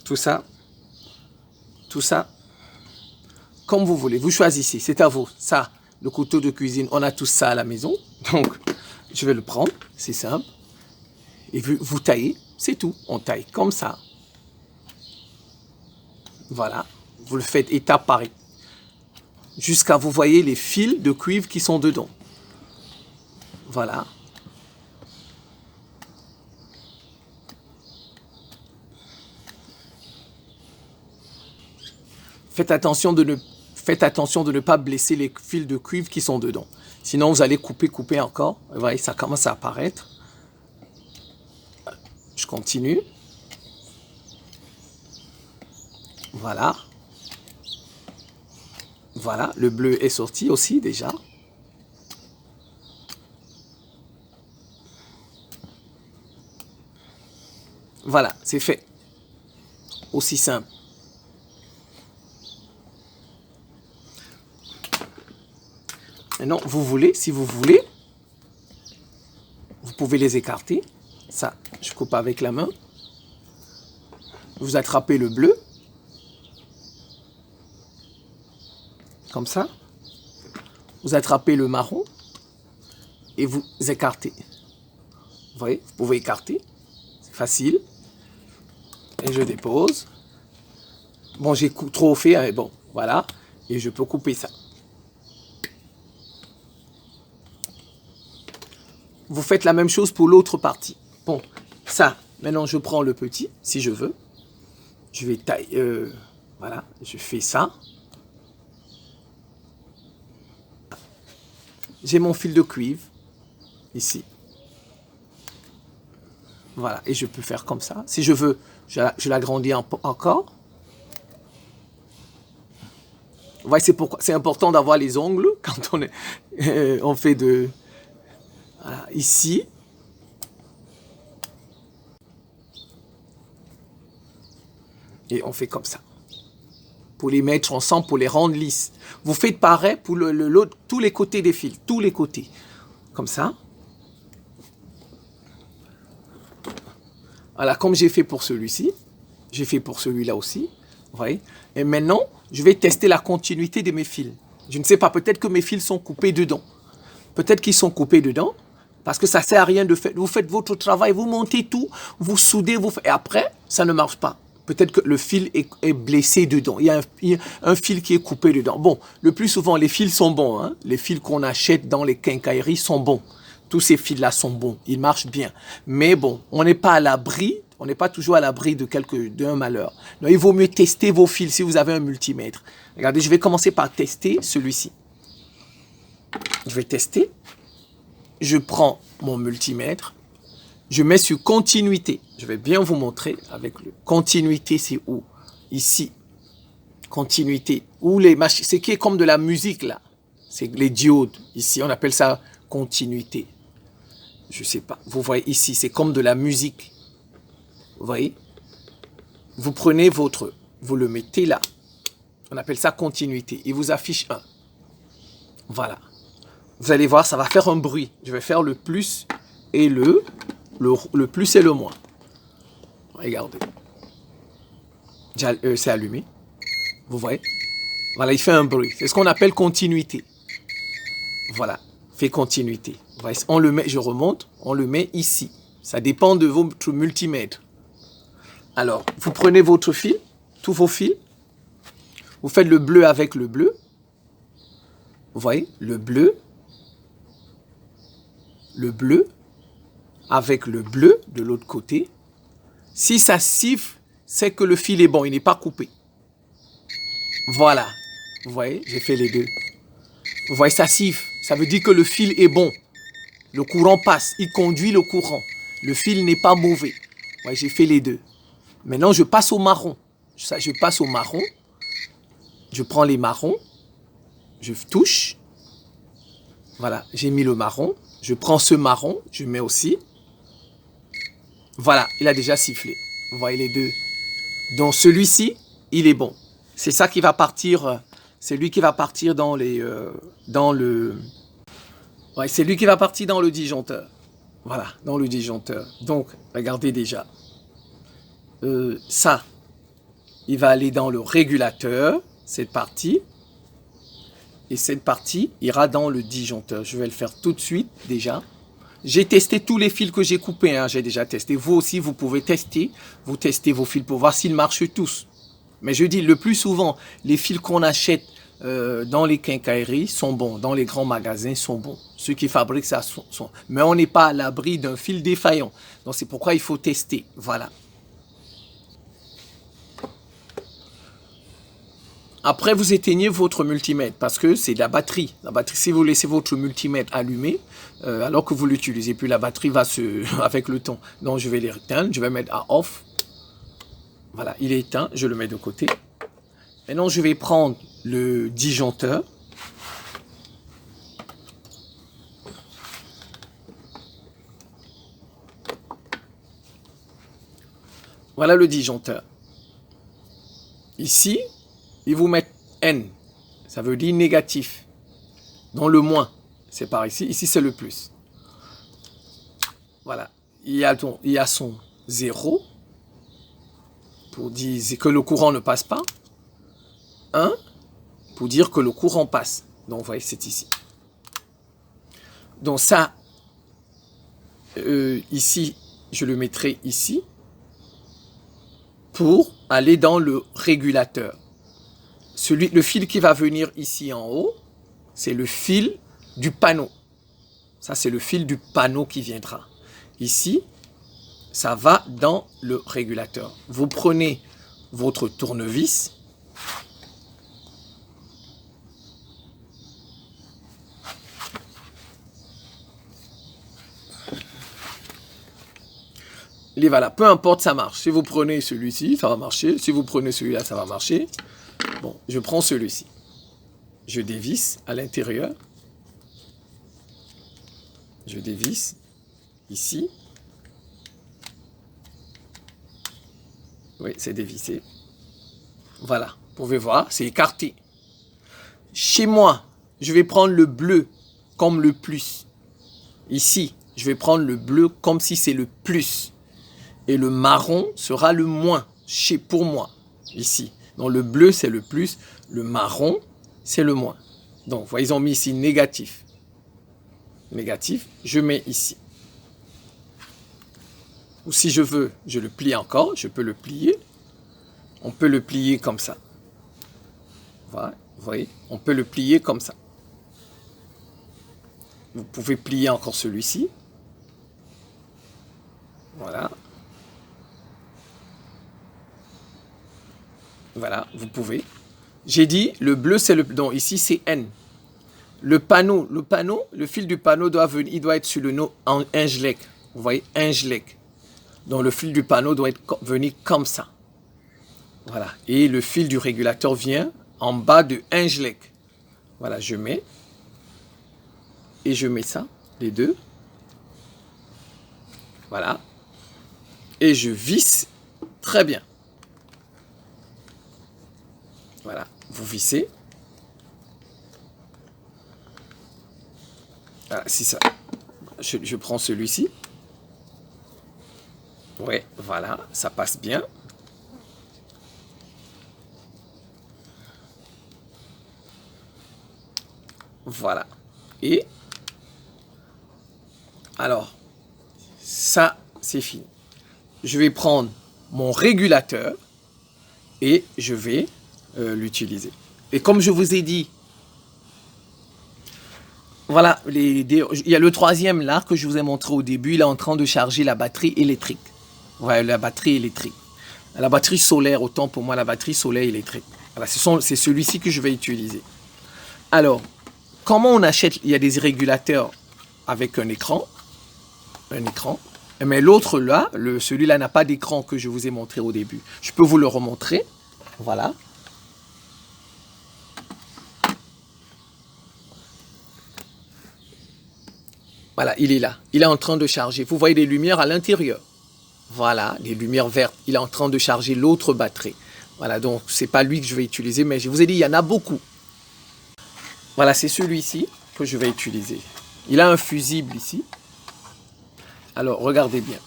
Tout ça. Comme vous voulez, vous choisissez, c'est à vous. Ça, le couteau de cuisine, on a tout ça à la maison. Donc, je vais le prendre, c'est simple. Et vous taillez, c'est tout. On taille comme ça. Voilà, vous le faites étape par étape. Jusqu'à vous voyez les fils de cuivre qui sont dedans. Voilà. Faites attention de ne pas blesser les fils de cuivre qui sont dedans. Sinon, vous allez couper encore. Vous voyez, ça commence à apparaître. Je continue. Voilà. Voilà, le bleu est sorti aussi déjà. Voilà, c'est fait. Aussi simple. Maintenant, si vous voulez, vous pouvez les écarter. Ça, je coupe avec la main. Vous attrapez le bleu. Comme ça. Vous attrapez le marron. et vous écartez. Vous voyez, vous pouvez écarter. C'est facile. Et je dépose. Bon, j'ai trop fait, mais bon, voilà. Et je peux couper ça. Vous faites la même chose pour l'autre partie. Bon, ça, maintenant je prends le petit, si je veux. Je vais tailler, voilà, je fais ça. J'ai mon fil de cuivre, ici. Voilà, et je peux faire comme ça. Si je veux, je l'agrandis encore. Vous voyez, c'est pourquoi c'est important d'avoir les ongles quand on fait de... Voilà, ici. Et on fait comme ça. Pour les mettre ensemble, pour les rendre lisses. Vous faites pareil pour tous les côtés des fils. Tous les côtés. Comme ça. Voilà, comme j'ai fait pour celui-ci. J'ai fait pour celui-là aussi. Vous voyez. Et maintenant, je vais tester la continuité de mes fils. Je ne sais pas, peut-être que mes fils sont coupés dedans. Peut-être qu'ils sont coupés dedans. Parce que ça ne sert à rien de faire. Vous faites votre travail, vous montez tout, vous soudez, et après, ça ne marche pas. Peut-être que le fil est blessé dedans. Il y a un fil qui est coupé dedans. Bon, le plus souvent, les fils sont bons. Hein. Les fils qu'on achète dans les quincailleries sont bons. Tous ces fils-là sont bons. Ils marchent bien. Mais bon, on n'est pas à l'abri. On n'est pas toujours à l'abri d'un malheur. Donc, il vaut mieux tester vos fils si vous avez un multimètre. Regardez, je vais commencer par tester celui-ci. Je vais tester. Je prends mon multimètre, je mets sur continuité. Je vais bien vous montrer avec le continuité, c'est où? Ici. Continuité. Où les machines, c'est qui est comme de la musique là. C'est les diodes. Ici, on appelle ça continuité. Je sais pas. Vous voyez ici, c'est comme de la musique. Vous voyez? Vous prenez vous le mettez là. On appelle ça continuité. Il vous affiche 1. Voilà. Vous allez voir, ça va faire un bruit. Je vais faire le plus et le plus et le moins. Regardez. C'est allumé. Vous voyez? Voilà, il fait un bruit. C'est ce qu'on appelle continuité. Voilà, fait continuité. Voyez, on le met, je remonte, on le met ici. Ça dépend de votre multimètre. Alors, vous prenez votre fil, tous vos fils. Vous faites le bleu avec le bleu. Vous voyez, le bleu avec le bleu de l'autre côté. Si ça siffle, c'est que le fil est bon, il n'est pas coupé. Voilà. Vous voyez, j'ai fait les deux. Vous voyez, ça siffle. Ça veut dire que le fil est bon. Le courant passe, il conduit le courant. Le fil n'est pas mauvais. Vous voyez, j'ai fait les deux. Maintenant, je passe au marron. Je passe au marron. Je prends les marrons. Je touche. Voilà, j'ai mis le marron. Je prends ce marron, je mets aussi. Voilà, il a déjà sifflé. Vous voyez les deux. Donc celui-ci, il est bon. C'est ça qui va partir. C'est lui qui va partir dans le. Ouais, c'est lui qui va partir dans le disjoncteur. Voilà, dans le disjoncteur. Donc, regardez déjà. Ça, il va aller dans le régulateur, cette partie. Et cette partie ira dans le disjoncteur. Je vais le faire tout de suite déjà. J'ai testé tous les fils que j'ai coupés. Hein. J'ai déjà testé. Vous aussi, vous pouvez tester. Vous testez vos fils pour voir s'ils marchent tous. Mais je dis, le plus souvent, les fils qu'on achète dans les quincailleries sont bons. Dans les grands magasins sont bons. Ceux qui fabriquent ça sont. Mais on n'est pas à l'abri d'un fil défaillant. Donc c'est pourquoi il faut tester. Voilà. Après, vous éteignez votre multimètre parce que c'est de la batterie. La batterie, si vous laissez votre multimètre allumé, alors que vous l'utilisez, puis la batterie va avec le temps. Donc, je vais l'éteindre. Je vais mettre à off. Voilà, il est éteint. Je le mets de côté. Maintenant, je vais prendre le disjoncteur. Voilà le disjoncteur. Ici, ils vous mettent N. Ça veut dire négatif. Dans le moins, c'est par ici. Ici, c'est le plus. Voilà. Il y a son 0 pour dire que le courant ne passe pas. 1 pour dire que le courant passe. Donc, vous voyez, c'est ici. Donc, ça, ici, je le mettrai ici pour aller dans le régulateur. Le fil qui va venir ici en haut, c'est le fil du panneau. Ça, c'est le fil du panneau qui viendra. Ici, ça va dans le régulateur. Vous prenez votre tournevis. Et voilà, peu importe, ça marche. Si vous prenez celui-ci, ça va marcher. Si vous prenez celui-là, ça va marcher. Bon, je prends celui-ci. Je dévisse à l'intérieur. Je dévisse ici. Oui, c'est dévissé. Voilà, vous pouvez voir, c'est écarté. Chez moi, je vais prendre le bleu comme le plus. Ici, je vais prendre le bleu comme si c'est le plus. Et le marron sera le moins, pour moi, ici. Donc le bleu, c'est le plus, le marron, c'est le moins. Donc, voyez, ils ont mis ici négatif. Négatif, je mets ici. Ou si je veux, je le plie encore, je peux le plier. On peut le plier comme ça. Voilà, vous voyez, on peut le plier comme ça. Vous pouvez plier encore celui-ci. Voilà. Voilà, vous pouvez. J'ai dit, le bleu, c'est le... Donc, ici, c'est N. Le panneau, le fil du panneau doit venir, il doit être sur le nœud en Ingelec. Vous voyez, Ingelec. Donc, le fil du panneau doit venir comme ça. Voilà. Et le fil du régulateur vient en bas de Ingelec. Voilà, je mets. Et je mets ça, les deux. Voilà. Et je visse très bien. Voilà, vous vissez. Voilà, c'est ça. Je prends celui-ci. Oui, voilà, ça passe bien. Voilà. Et alors, ça, c'est fini. Je vais prendre mon régulateur et je vais l'utiliser. Et comme je vous ai dit, voilà, il y a le troisième là que je vous ai montré au début, il est en train de charger la batterie électrique. Voilà, la batterie électrique. La batterie solaire, autant pour moi, la batterie solaire électrique. Voilà, c'est celui-ci que je vais utiliser. Alors, comment on achète? Il y a des régulateurs avec un écran. Mais l'autre là, celui-là n'a pas d'écran que je vous ai montré au début. Je peux vous le remontrer. Voilà. Voilà, il est là. Il est en train de charger. Vous voyez des lumières à l'intérieur. Voilà, des lumières vertes. Il est en train de charger l'autre batterie. Voilà, donc c'est pas lui que je vais utiliser, mais je vous ai dit, il y en a beaucoup. Voilà, c'est celui-ci que je vais utiliser. Il a un fusible ici. Alors, regardez bien.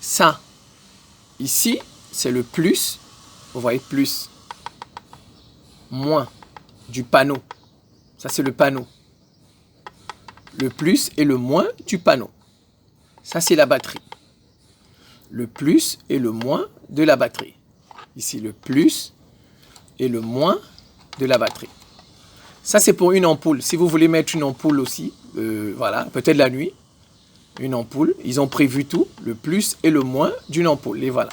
Ça, ici, c'est le plus. Vous voyez, plus. Moins du panneau. Ça, c'est le panneau. Le plus et le moins du panneau. Ça, c'est la batterie. Le plus et le moins de la batterie. Ici, le plus et le moins de la batterie. Ça, c'est pour une ampoule. Si vous voulez mettre une ampoule aussi, voilà, peut-être la nuit, une ampoule. Ils ont prévu tout, le plus et le moins d'une ampoule. Et voilà.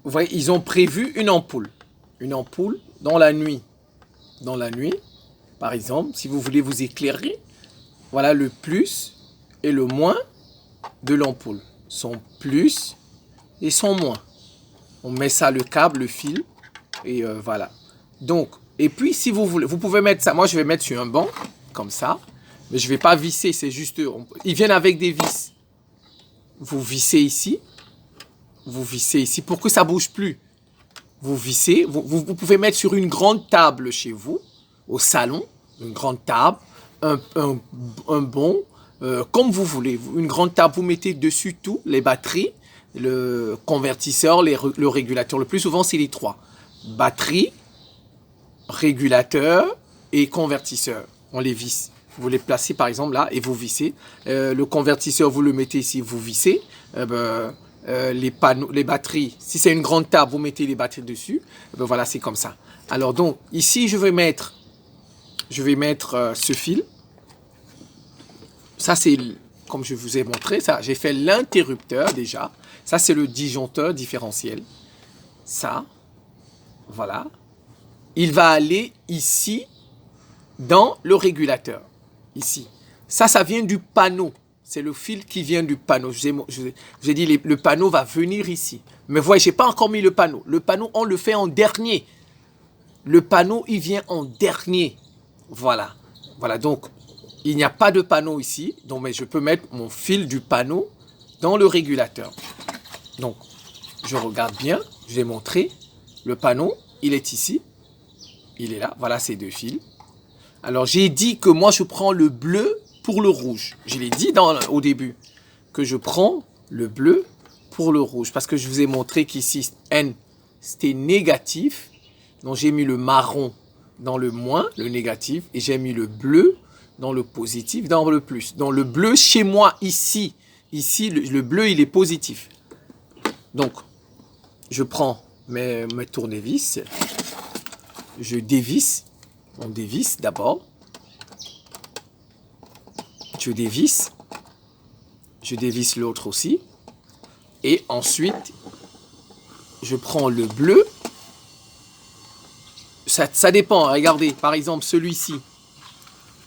Vous voyez, ils ont prévu une ampoule. Une ampoule dans la nuit. Dans la nuit, par exemple, si vous voulez vous éclairer, voilà le plus et le moins de l'ampoule. Son plus et son moins. On met ça, le câble, le fil, et voilà. Donc, et puis si vous voulez, vous pouvez mettre ça. Moi, je vais mettre sur un banc, comme ça. Mais je ne vais pas visser, c'est juste... Ils viennent avec des vis. Vous vissez ici. Vous vissez ici pour que ça ne bouge plus. Vous vissez. Vous pouvez mettre sur une grande table chez vous, au salon, une grande table, un bon, comme vous voulez. Une grande table, vous mettez dessus tout, les batteries. le convertisseur, le régulateur. Le plus souvent, c'est les trois. Batterie, régulateur et convertisseur. On les visse. Vous les placez par exemple là et vous vissez. Le convertisseur, vous le mettez ici, vous vissez. Les panneaux, les batteries, si c'est une grande table, vous mettez les batteries dessus. Voilà, c'est comme ça. Alors donc, ici, je vais mettre ce fil. Ça, c'est, comme je vous ai montré, ça, j'ai fait l'interrupteur déjà. Ça, c'est le disjoncteur différentiel. Ça, voilà. Il va aller ici, dans le régulateur. Ici. Ça vient du panneau. C'est le fil qui vient du panneau. Je vous ai dit, le panneau va venir ici. Mais voyez, je n'ai pas encore mis le panneau. Le panneau, on le fait en dernier. Le panneau, il vient en dernier. Voilà. Voilà, donc, il n'y a pas de panneau ici. Donc, mais je peux mettre mon fil du panneau dans le régulateur. Donc, je regarde bien. Je vais montrer. Le panneau, il est ici. Il est là. Voilà ces deux fils. Alors, j'ai dit que moi, je prends le bleu pour le rouge. Je l'ai dit au début que je prends le bleu pour le rouge. Parce que je vous ai montré qu'ici, N, c'était négatif. Donc, j'ai mis le marron dans le moins, le négatif. Et j'ai mis le bleu dans le positif, dans le plus. Donc, le bleu, chez moi, ici, le bleu, il est positif. Donc, je prends mes tournevis. Je dévisse. On dévisse d'abord. Je dévisse l'autre aussi. Et ensuite, je prends le bleu. Ça dépend. Regardez, par exemple, celui-ci.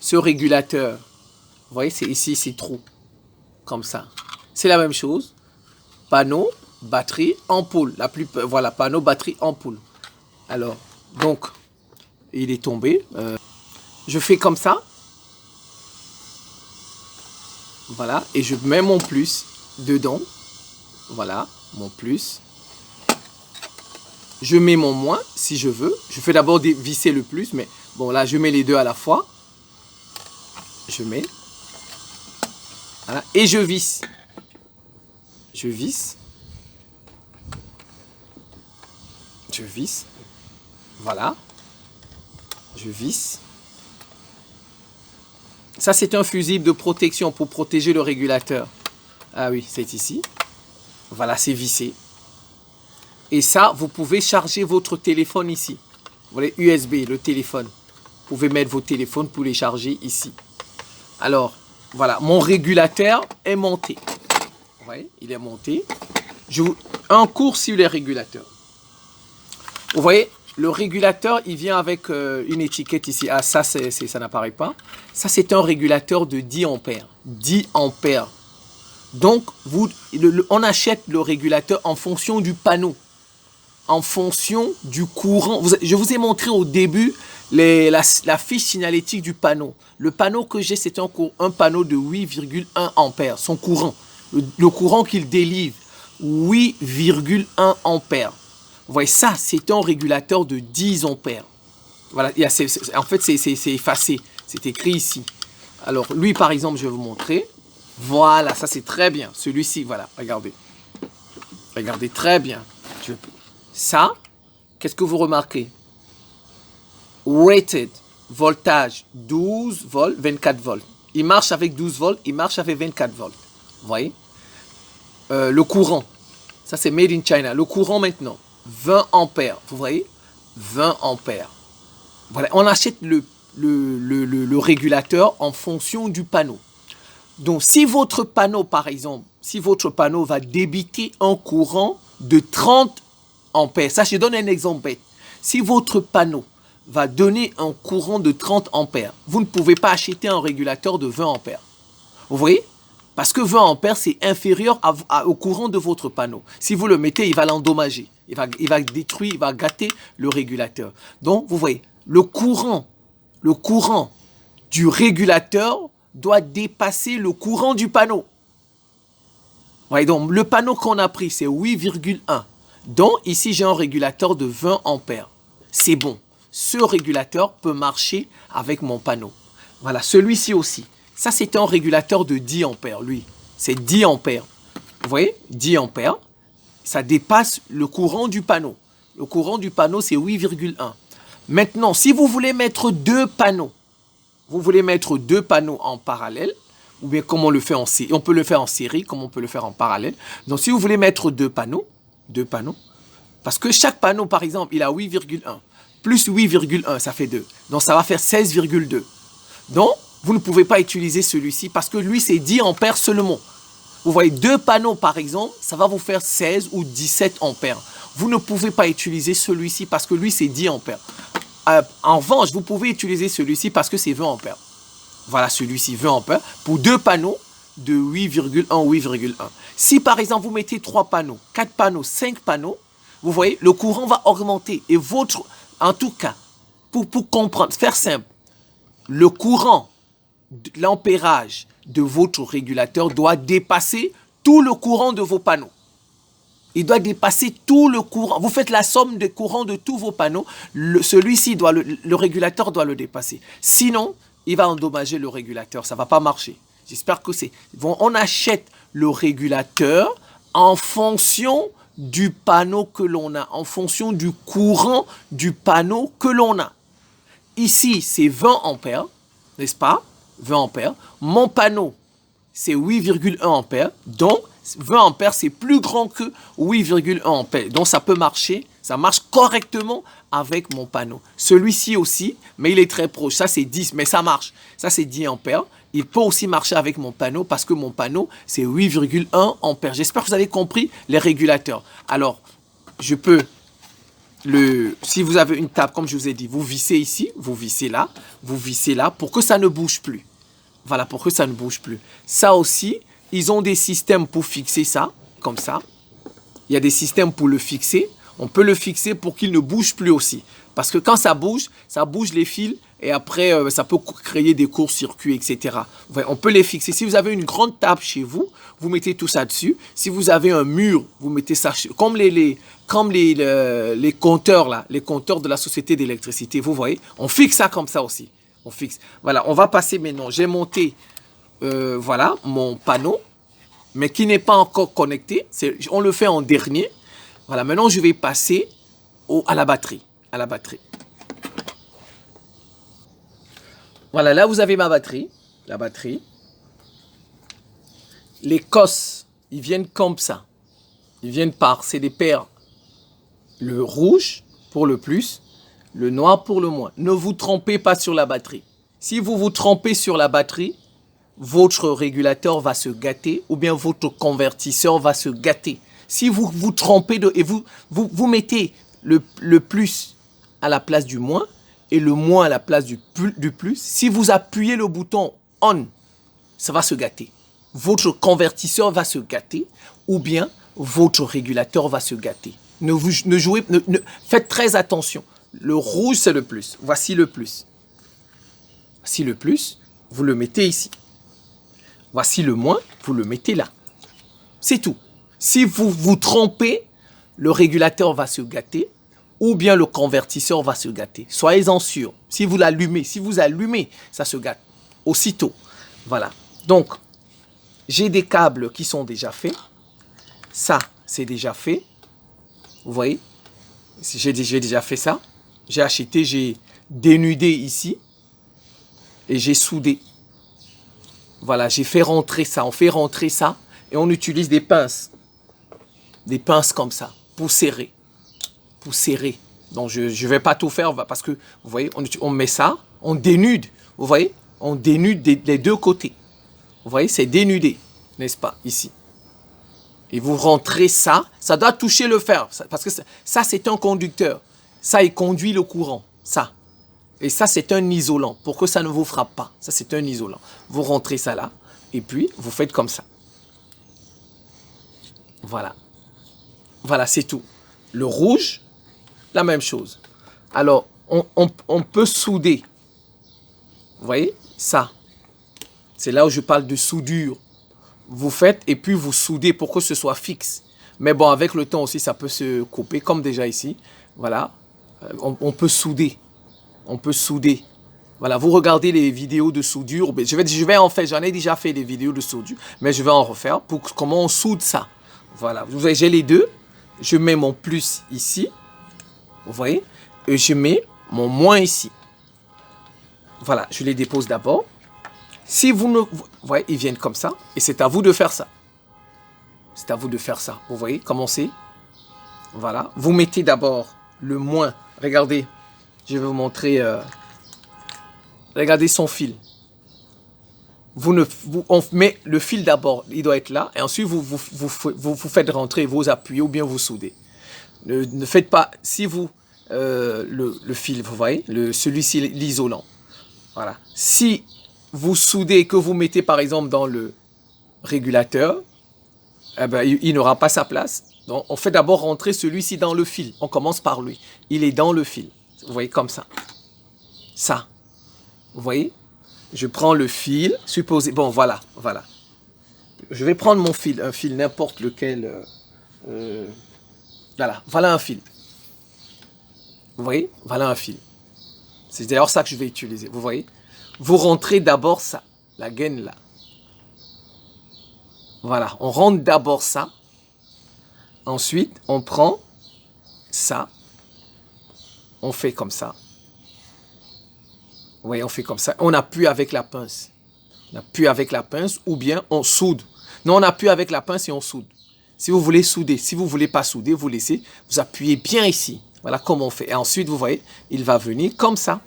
Ce régulateur. Vous voyez, c'est ici, c'est trou. Comme ça. C'est la même chose. Panneau, batterie, ampoule. Voilà, panneau, batterie, ampoule. Alors, donc, il est tombé. Je fais comme ça. Voilà. Et je mets mon plus dedans. Voilà, mon plus. Je mets mon moins, si je veux. Je fais d'abord visser le plus, mais bon, là, je mets les deux à la fois. Je mets. Voilà. Et je visse. Je visse. Je visse. Voilà. Je visse. Ça, c'est un fusible de protection pour protéger le régulateur. Ah oui, c'est ici. Voilà, c'est vissé. Et ça, vous pouvez charger votre téléphone ici. Vous voyez, USB, le téléphone. Vous pouvez mettre vos téléphones pour les charger ici. Alors, voilà, mon régulateur est monté. Vous voyez, il est monté. Un cours sur les régulateurs. Vous voyez, le régulateur, il vient avec une étiquette ici. Ah, ça, ça n'apparaît pas. Ça, c'est un régulateur de 10 ampères. 10 ampères. Donc, on achète le régulateur en fonction du panneau. En fonction du courant. Je vous ai montré au début la fiche signalétique du panneau. Le panneau que j'ai, c'est un panneau de 8,1 ampères. Son courant. Le courant qu'il délivre. 8,1 ampères. Vous voyez, ça, c'est un régulateur de 10 ampères. Voilà, en fait, c'est effacé. C'est écrit ici. Alors, lui, par exemple, je vais vous montrer. Voilà, ça, c'est très bien. Celui-ci, voilà, regardez. Regardez très bien. Ça, qu'est-ce que vous remarquez? Rated, voltage, 12 volts, 24 volts. Il marche avec 12 volts, il marche avec 24 volts. Vous voyez? Le courant, ça, c'est made in China. Le courant, maintenant. 20 ampères, vous voyez, 20 ampères. Voilà, on achète le régulateur en fonction du panneau. Donc, si votre panneau, par exemple, si votre panneau va débiter un courant de 30 ampères, ça, je donne un exemple bête. Si votre panneau va donner un courant de 30 ampères, vous ne pouvez pas acheter un régulateur de 20 ampères. Vous voyez? Parce que 20 ampères, c'est inférieur au courant de votre panneau. Si vous le mettez, il va l'endommager. Il va détruire, il va gâter le régulateur. Donc, vous voyez, le courant du régulateur doit dépasser le courant du panneau. Vous voyez, donc, le panneau qu'on a pris, c'est 8,1. Donc, ici, j'ai un régulateur de 20 ampères. C'est bon. Ce régulateur peut marcher avec mon panneau. Voilà, celui-ci aussi. Ça, c'est un régulateur de 10 ampères, lui. C'est 10 ampères. Vous voyez, 10 ampères. ça dépasse le courant du panneau. Le courant du panneau, c'est 8,1. Maintenant, si vous voulez mettre deux panneaux, en parallèle, ou bien comme on le fait en série, on peut le faire en série, comme on peut le faire en parallèle. Donc, si vous voulez mettre deux panneaux, parce que chaque panneau, par exemple, il a 8,1, plus 8,1, ça fait 2. Donc, ça va faire 16,2. Donc, vous ne pouvez pas utiliser celui-ci parce que lui, c'est 10 ampères seulement. Vous voyez, deux panneaux, par exemple, ça va vous faire 16 ou 17 ampères. Vous ne pouvez pas utiliser celui-ci parce que lui, c'est 10 ampères. En revanche, vous pouvez utiliser celui-ci parce que c'est 20 ampères. Voilà, celui-ci, 20 ampères, pour deux panneaux de 8,1, 8,1. Si, par exemple, vous mettez 3 panneaux, 4 panneaux, 5 panneaux, vous voyez, le courant va augmenter. Et en tout cas, pour comprendre, faire simple, le courant, l'ampérage de votre régulateur doit dépasser tout le courant de vos panneaux. Il doit dépasser tout le courant. Vous faites la somme des courants de tous vos panneaux. Celui-ci, le régulateur doit le dépasser. Sinon, il va endommager le régulateur. Ça ne va pas marcher. J'espère que c'est... On achète le régulateur en fonction du panneau que l'on a, en fonction du courant du panneau que l'on a. Ici, c'est 20 ampères, n'est-ce pas? 20 ampères. Mon panneau, c'est 8,1 ampères. Donc, 20 ampères, c'est plus grand que 8,1 ampères. Donc, ça peut marcher. Ça marche correctement avec mon panneau. Celui-ci aussi, mais il est très proche. Ça, c'est 10, mais ça marche. Ça, c'est 10 ampères. Il peut aussi marcher avec mon panneau parce que mon panneau, c'est 8,1 ampères. J'espère que vous avez compris les régulateurs. Alors, je peux... Si vous avez une table, comme je vous ai dit, vous vissez ici, vous vissez là pour que ça ne bouge plus. Voilà, pour que ça ne bouge plus. Ça aussi, ils ont des systèmes pour fixer ça, comme ça. Il y a des systèmes pour le fixer. On peut le fixer pour qu'il ne bouge plus aussi. Parce que quand ça bouge les fils et après, ça peut créer des courts-circuits, etc. On peut les fixer. Si vous avez une grande table chez vous, vous mettez tout ça dessus. Si vous avez un mur, vous mettez ça, comme les compteurs, là, les compteurs de la société d'électricité, vous voyez, on fixe ça comme ça aussi. On fixe. Voilà, on va passer maintenant. J'ai monté, voilà, mon panneau, mais qui n'est pas encore connecté. On le fait en dernier. Voilà, maintenant je vais passer à la batterie. Voilà, là vous avez ma batterie. La batterie. Les COS, ils viennent comme ça. Ils viennent c'est des paires. Le rouge pour le plus, le noir pour le moins. Ne vous trompez pas sur la batterie. Si vous vous trompez sur la batterie, votre régulateur va se gâter ou bien votre convertisseur va se gâter. Si vous vous trompez et vous mettez le plus à la place du moins et le moins à la place du plus, si vous appuyez le bouton on, ça va se gâter. Votre convertisseur va se gâter ou bien votre régulateur va se gâter. Faites très attention. Le rouge, c'est le plus. Voici le plus. Voici le plus, vous le mettez ici. Voici le moins, vous le mettez là. C'est tout. Si vous vous trompez, le régulateur va se gâter ou bien le convertisseur va se gâter. Soyez-en sûrs. Si vous allumez, ça se gâte aussitôt. Voilà. Donc, j'ai des câbles qui sont déjà faits. Ça, c'est déjà fait. Vous voyez? J'ai déjà fait ça. J'ai acheté, j'ai dénudé ici et j'ai soudé. Voilà, j'ai fait rentrer ça. On fait rentrer ça et on utilise des pinces. Des pinces comme ça pour serrer. Donc, je ne vais pas tout faire parce que, vous voyez, on met ça, on dénude. Vous voyez? On dénude les deux côtés. Vous voyez, c'est dénudé, n'est-ce pas, ici. Et vous rentrez ça, ça doit toucher le fer. Parce que ça c'est un conducteur. Ça, il conduit le courant. Ça. Et ça, c'est un isolant. Pour que ça ne vous frappe pas. Ça, c'est un isolant. Vous rentrez ça là. Et puis, vous faites comme ça. Voilà. Voilà, c'est tout. Le rouge, la même chose. Alors, on peut souder. Vous voyez? Ça. C'est là où je parle de soudure. Vous faites et puis vous soudez pour que ce soit fixe. Mais bon, avec le temps aussi, ça peut se couper, comme déjà ici. Voilà. On peut souder. On peut souder. Voilà, vous regardez les vidéos de soudure. Je vais en faire, j'en ai déjà fait des vidéos de soudure, mais je vais en refaire pour comment on soude ça. Voilà, j'ai les deux. je mets mon plus ici, vous voyez, et je mets mon moins ici. Voilà, je les dépose d'abord. Si vous ne... Vous voyez, ils viennent comme ça, et c'est à vous de faire ça. C'est à vous de faire ça. Vous voyez, commencez. Voilà, vous mettez d'abord le moins. Regardez, je vais vous montrer. Regardez son fil. On met le fil d'abord, il doit être là, et ensuite vous faites rentrer, vous appuyez ou bien vous soudez. Ne faites pas, si vous, le fil, vous voyez, celui-ci, l'isolant. Voilà. Si vous soudez et que vous mettez par exemple dans le régulateur, eh ben, il n'aura pas sa place. Donc on fait d'abord rentrer celui-ci dans le fil. On commence par lui. Il est dans le fil. Vous voyez, comme ça. Ça. Vous voyez? Je prends le fil, supposé... Bon, voilà, voilà. Je vais prendre mon fil, un fil n'importe lequel. Voilà, voilà un fil. Vous voyez? Voilà un fil. C'est d'ailleurs ça que je vais utiliser. Vous voyez? Vous rentrez d'abord ça, la gaine là. Voilà, on rentre d'abord ça. Ensuite, on prend ça. On fait comme ça. Vous voyez, on fait comme ça. On appuie avec la pince. On appuie avec la pince ou bien on soude. Non, on appuie avec la pince et on soude. Si vous voulez souder, si vous ne voulez pas souder, vous laissez, vous appuyez bien ici. Voilà comment on fait. Et ensuite, vous voyez, il va venir comme ça.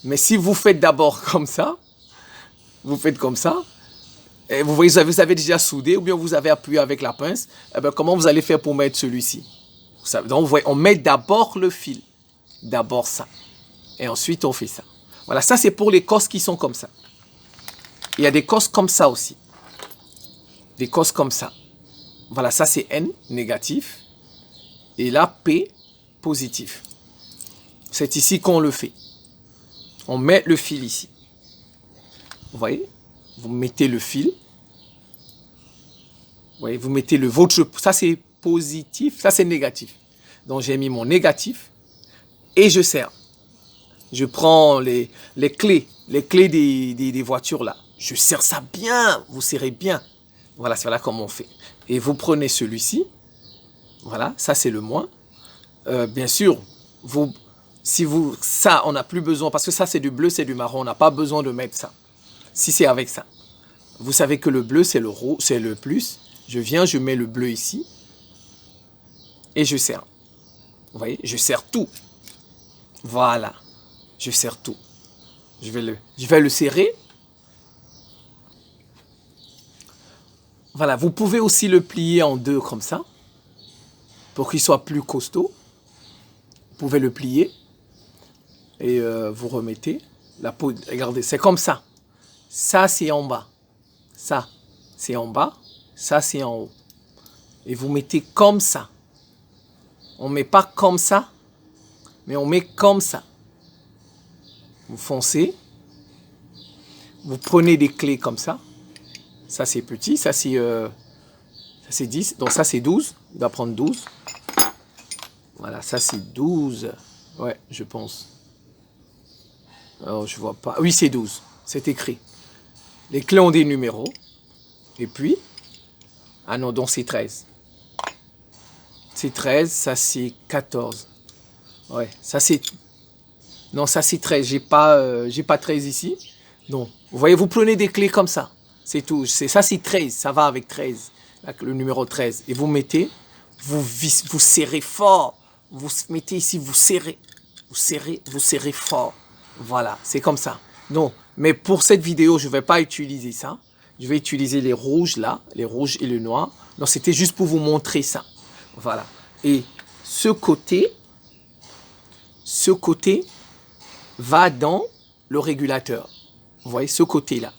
Mais si vous faites d'abord comme ça, vous faites comme ça, et vous voyez, vous avez déjà soudé ou bien vous avez appuyé avec la pince, eh bien, comment vous allez faire pour mettre celui-ci? Donc, vous voyez, on met d'abord le fil. D'abord ça. Et ensuite, on fait ça. Voilà, ça c'est pour les cosses qui sont comme ça. Il y a des cosses comme ça aussi. Des cosses comme ça. Voilà, ça c'est N, négatif. Et là, P, positif. C'est ici qu'on le fait. On met le fil ici. Vous voyez? Vous mettez le fil. Vous voyez, vous mettez le vôtre. Ça c'est positif, ça c'est négatif. Donc j'ai mis mon négatif et je serre. Je prends les clés des voitures là. Je serre ça bien, vous serrez bien. Voilà, c'est voilà comment on fait. Et vous prenez celui-ci. Voilà, ça c'est le moins. Bien sûr, ça, on n'a plus besoin, parce que ça c'est du bleu, c'est du marron, on n'a pas besoin de mettre ça. Si c'est avec ça. Vous savez que le bleu c'est le rouge, c'est le plus. Je viens, je mets le bleu ici. Et je serre. Vous voyez, je serre tout. Voilà. Je serre tout. Je vais le serrer. Voilà, vous pouvez aussi le plier en deux comme ça. Pour qu'il soit plus costaud. Vous pouvez le plier. Et vous remettez la peau. Regardez, c'est comme ça. Ça, c'est en bas. Ça, c'est en bas. Ça, c'est en haut. Et vous mettez comme ça. On ne met pas comme ça. Mais on met comme ça. Vous foncez. Vous prenez des clés comme ça. Ça, c'est petit. Ça, c'est 10. Donc, ça, c'est 12. Il va prendre 12. Voilà, ça, c'est 12. Ouais, je pense. Alors, je vois pas. Oui, c'est 12. C'est écrit. Les clés ont des numéros. Et puis... Ah non, donc c'est 13. C'est 13. Ça, c'est 14. Ouais, ça, c'est... Non, ça, c'est 13. J'ai pas 13 ici. Donc, vous voyez, vous prenez des clés comme ça. C'est tout. Ça, c'est 13. Ça va avec 13. Là, le numéro 13. Et vous mettez... Vous serrez fort. Vous mettez ici, vous serrez. Vous serrez fort. Voilà, c'est comme ça. Non, mais pour cette vidéo, je ne vais pas utiliser ça. Je vais utiliser les rouges là, les rouges et le noir. Donc, c'était juste pour vous montrer ça. Voilà. Et ce côté va dans le régulateur. Vous voyez, ce côté-là,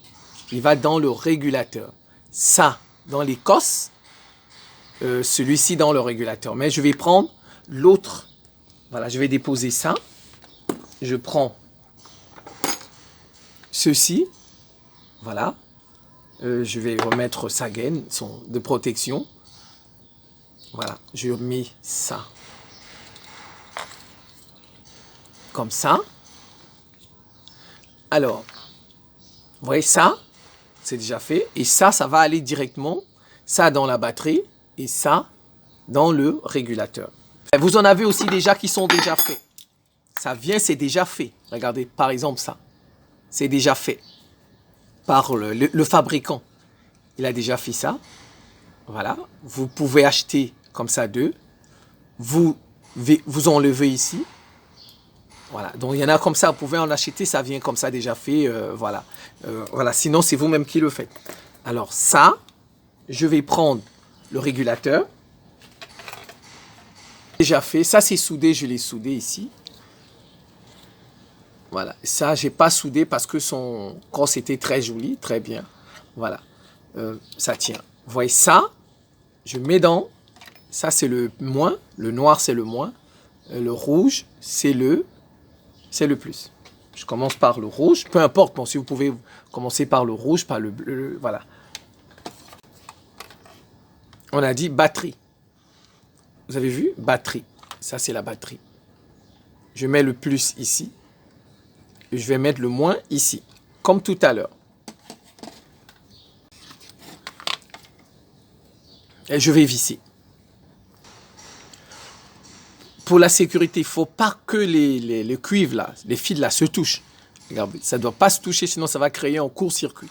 il va dans le régulateur. Ça, dans les cosses. Celui-ci dans le régulateur. Mais je vais prendre l'autre. Voilà, je vais déposer ça. Je prends ceci. Voilà. Je vais remettre sa gaine de protection. Voilà, je mets ça. Comme ça. Alors, vous voyez ça, c'est déjà fait. Et ça va aller directement, ça dans la batterie. Et ça, dans le régulateur. Et vous en avez aussi déjà qui sont déjà faits. Ça vient, c'est déjà fait. Regardez, par exemple, ça. C'est déjà fait par le fabricant. Il a déjà fait ça. Voilà. Vous pouvez acheter comme ça deux. Vous enlevez ici. Voilà. Donc, il y en a comme ça. Vous pouvez en acheter. Ça vient comme ça déjà fait. Voilà. Voilà. Sinon, c'est vous-même qui le faites. Alors, ça, je vais prendre le régulateur. Déjà fait. Ça, c'est soudé. Je l'ai soudé ici. Voilà. Ça, j'ai pas soudé parce que son crosse était très joli. Très bien. Voilà. Ça tient. Vous voyez ça, je mets dans, ça c'est le moins, le noir c'est le moins, le rouge c'est le plus. Je commence par le rouge, peu importe, bon, si vous pouvez commencer par le rouge, par le bleu, voilà. On a dit batterie. Vous avez vu? Batterie. Ça c'est la batterie. Je mets le plus ici, et je vais mettre le moins ici, comme tout à l'heure. Et je vais visser. Pour la sécurité, il ne faut pas que les cuivres, là, les fils là, se touchent. Regardez, ça ne doit pas se toucher, sinon ça va créer un court-circuit.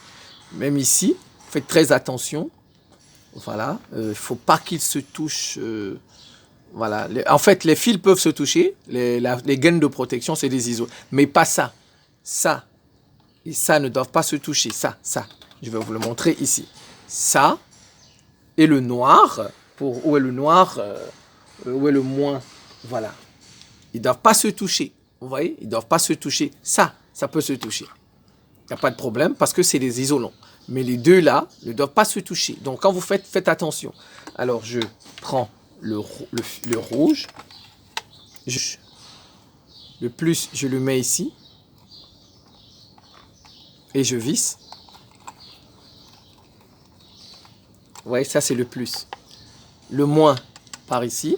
Même ici, faites très attention. Voilà, il ne faut pas qu'ils se touchent. Voilà. En fait, les fils peuvent se toucher. Les gaines de protection, c'est des isolants. Mais pas ça. Ça et ça ne doivent pas se toucher. Ça. Je vais vous le montrer ici. Ça. Et le noir, où est le noir, où est le moins, voilà. Ils ne doivent pas se toucher, vous voyez, ils ne doivent pas se toucher. Ça peut se toucher. Il n'y a pas de problème parce que c'est des isolants. Mais les deux là ne doivent pas se toucher. Donc quand vous faites attention. Alors je prends le rouge, le plus je le mets ici et je visse. Vous voyez, ça c'est le plus. Le moins par ici.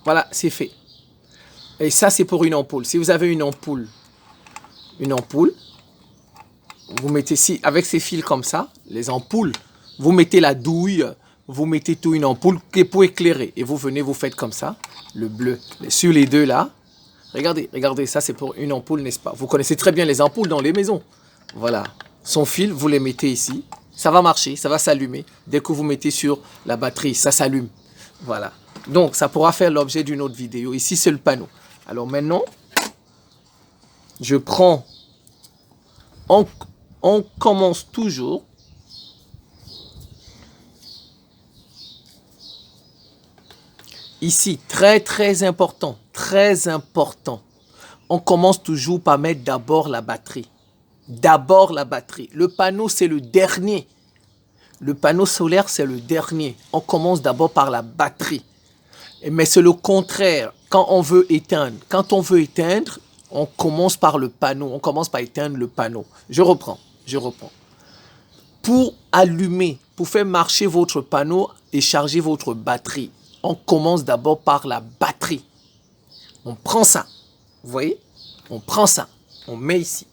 Voilà, c'est fait. Et ça c'est pour une ampoule. Si vous avez une ampoule, vous mettez ici, avec ces fils comme ça, les ampoules, vous mettez la douille, vous mettez tout une ampoule pour éclairer. Et vous venez, vous faites comme ça, le bleu. Sur les deux là, regardez, ça c'est pour une ampoule, n'est-ce pas? Vous connaissez très bien les ampoules dans les maisons. Voilà. Son fil, vous les mettez ici. Ça va marcher, ça va s'allumer. Dès que vous mettez sur la batterie, ça s'allume. Voilà. Donc, ça pourra faire l'objet d'une autre vidéo. Ici, c'est le panneau. Alors maintenant, je prends... On commence toujours... Ici, très important, on commence toujours par mettre d'abord la batterie. D'abord la batterie. Le panneau, c'est le dernier. Le panneau solaire, c'est le dernier. On commence d'abord par la batterie. Mais c'est le contraire. Quand on veut éteindre, on commence par le panneau. On commence par éteindre le panneau. Je reprends. Pour allumer, pour faire marcher votre panneau et charger votre batterie, on commence d'abord par la batterie. On prend ça. Vous voyez? On prend ça. On met ici.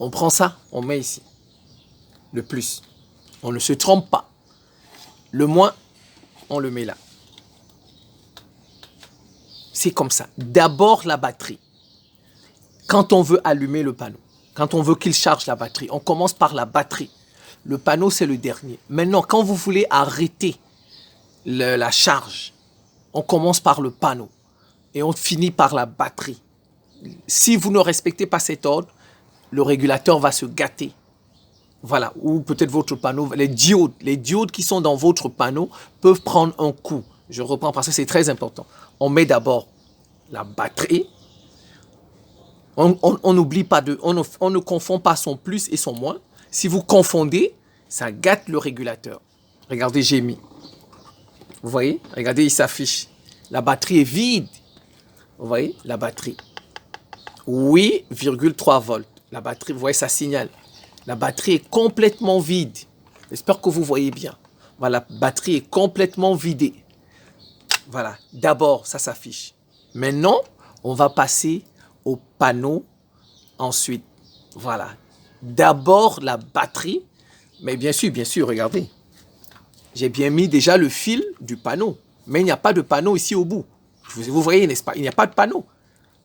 On prend ça, on met ici. Le plus. On ne se trompe pas. Le moins, on le met là. C'est comme ça. D'abord la batterie. Quand on veut allumer le panneau, quand on veut qu'il charge la batterie, on commence par la batterie. Le panneau, c'est le dernier. Maintenant, quand vous voulez arrêter la charge, on commence par le panneau et on finit par la batterie. Si vous ne respectez pas cet ordre, le régulateur va se gâter. Voilà, ou peut-être votre panneau, les diodes qui sont dans votre panneau peuvent prendre un coup. Je reprends parce que c'est très important. On met d'abord la batterie. On n'oublie pas on ne confond pas son plus et son moins. Si vous confondez, ça gâte le régulateur. Regardez, j'ai mis. Vous voyez? Regardez, il s'affiche. La batterie est vide. Vous voyez? La batterie. 8,3 volts. La batterie, vous voyez, ça signale. La batterie est complètement vide. J'espère que vous voyez bien. Voilà, la batterie est complètement vidée. Voilà, d'abord, ça s'affiche. Maintenant, on va passer au panneau ensuite. Voilà, d'abord la batterie. Mais bien sûr, regardez. J'ai bien mis déjà le fil du panneau. Mais il n'y a pas de panneau ici au bout. Vous voyez, n'est-ce pas? Il n'y a pas de panneau.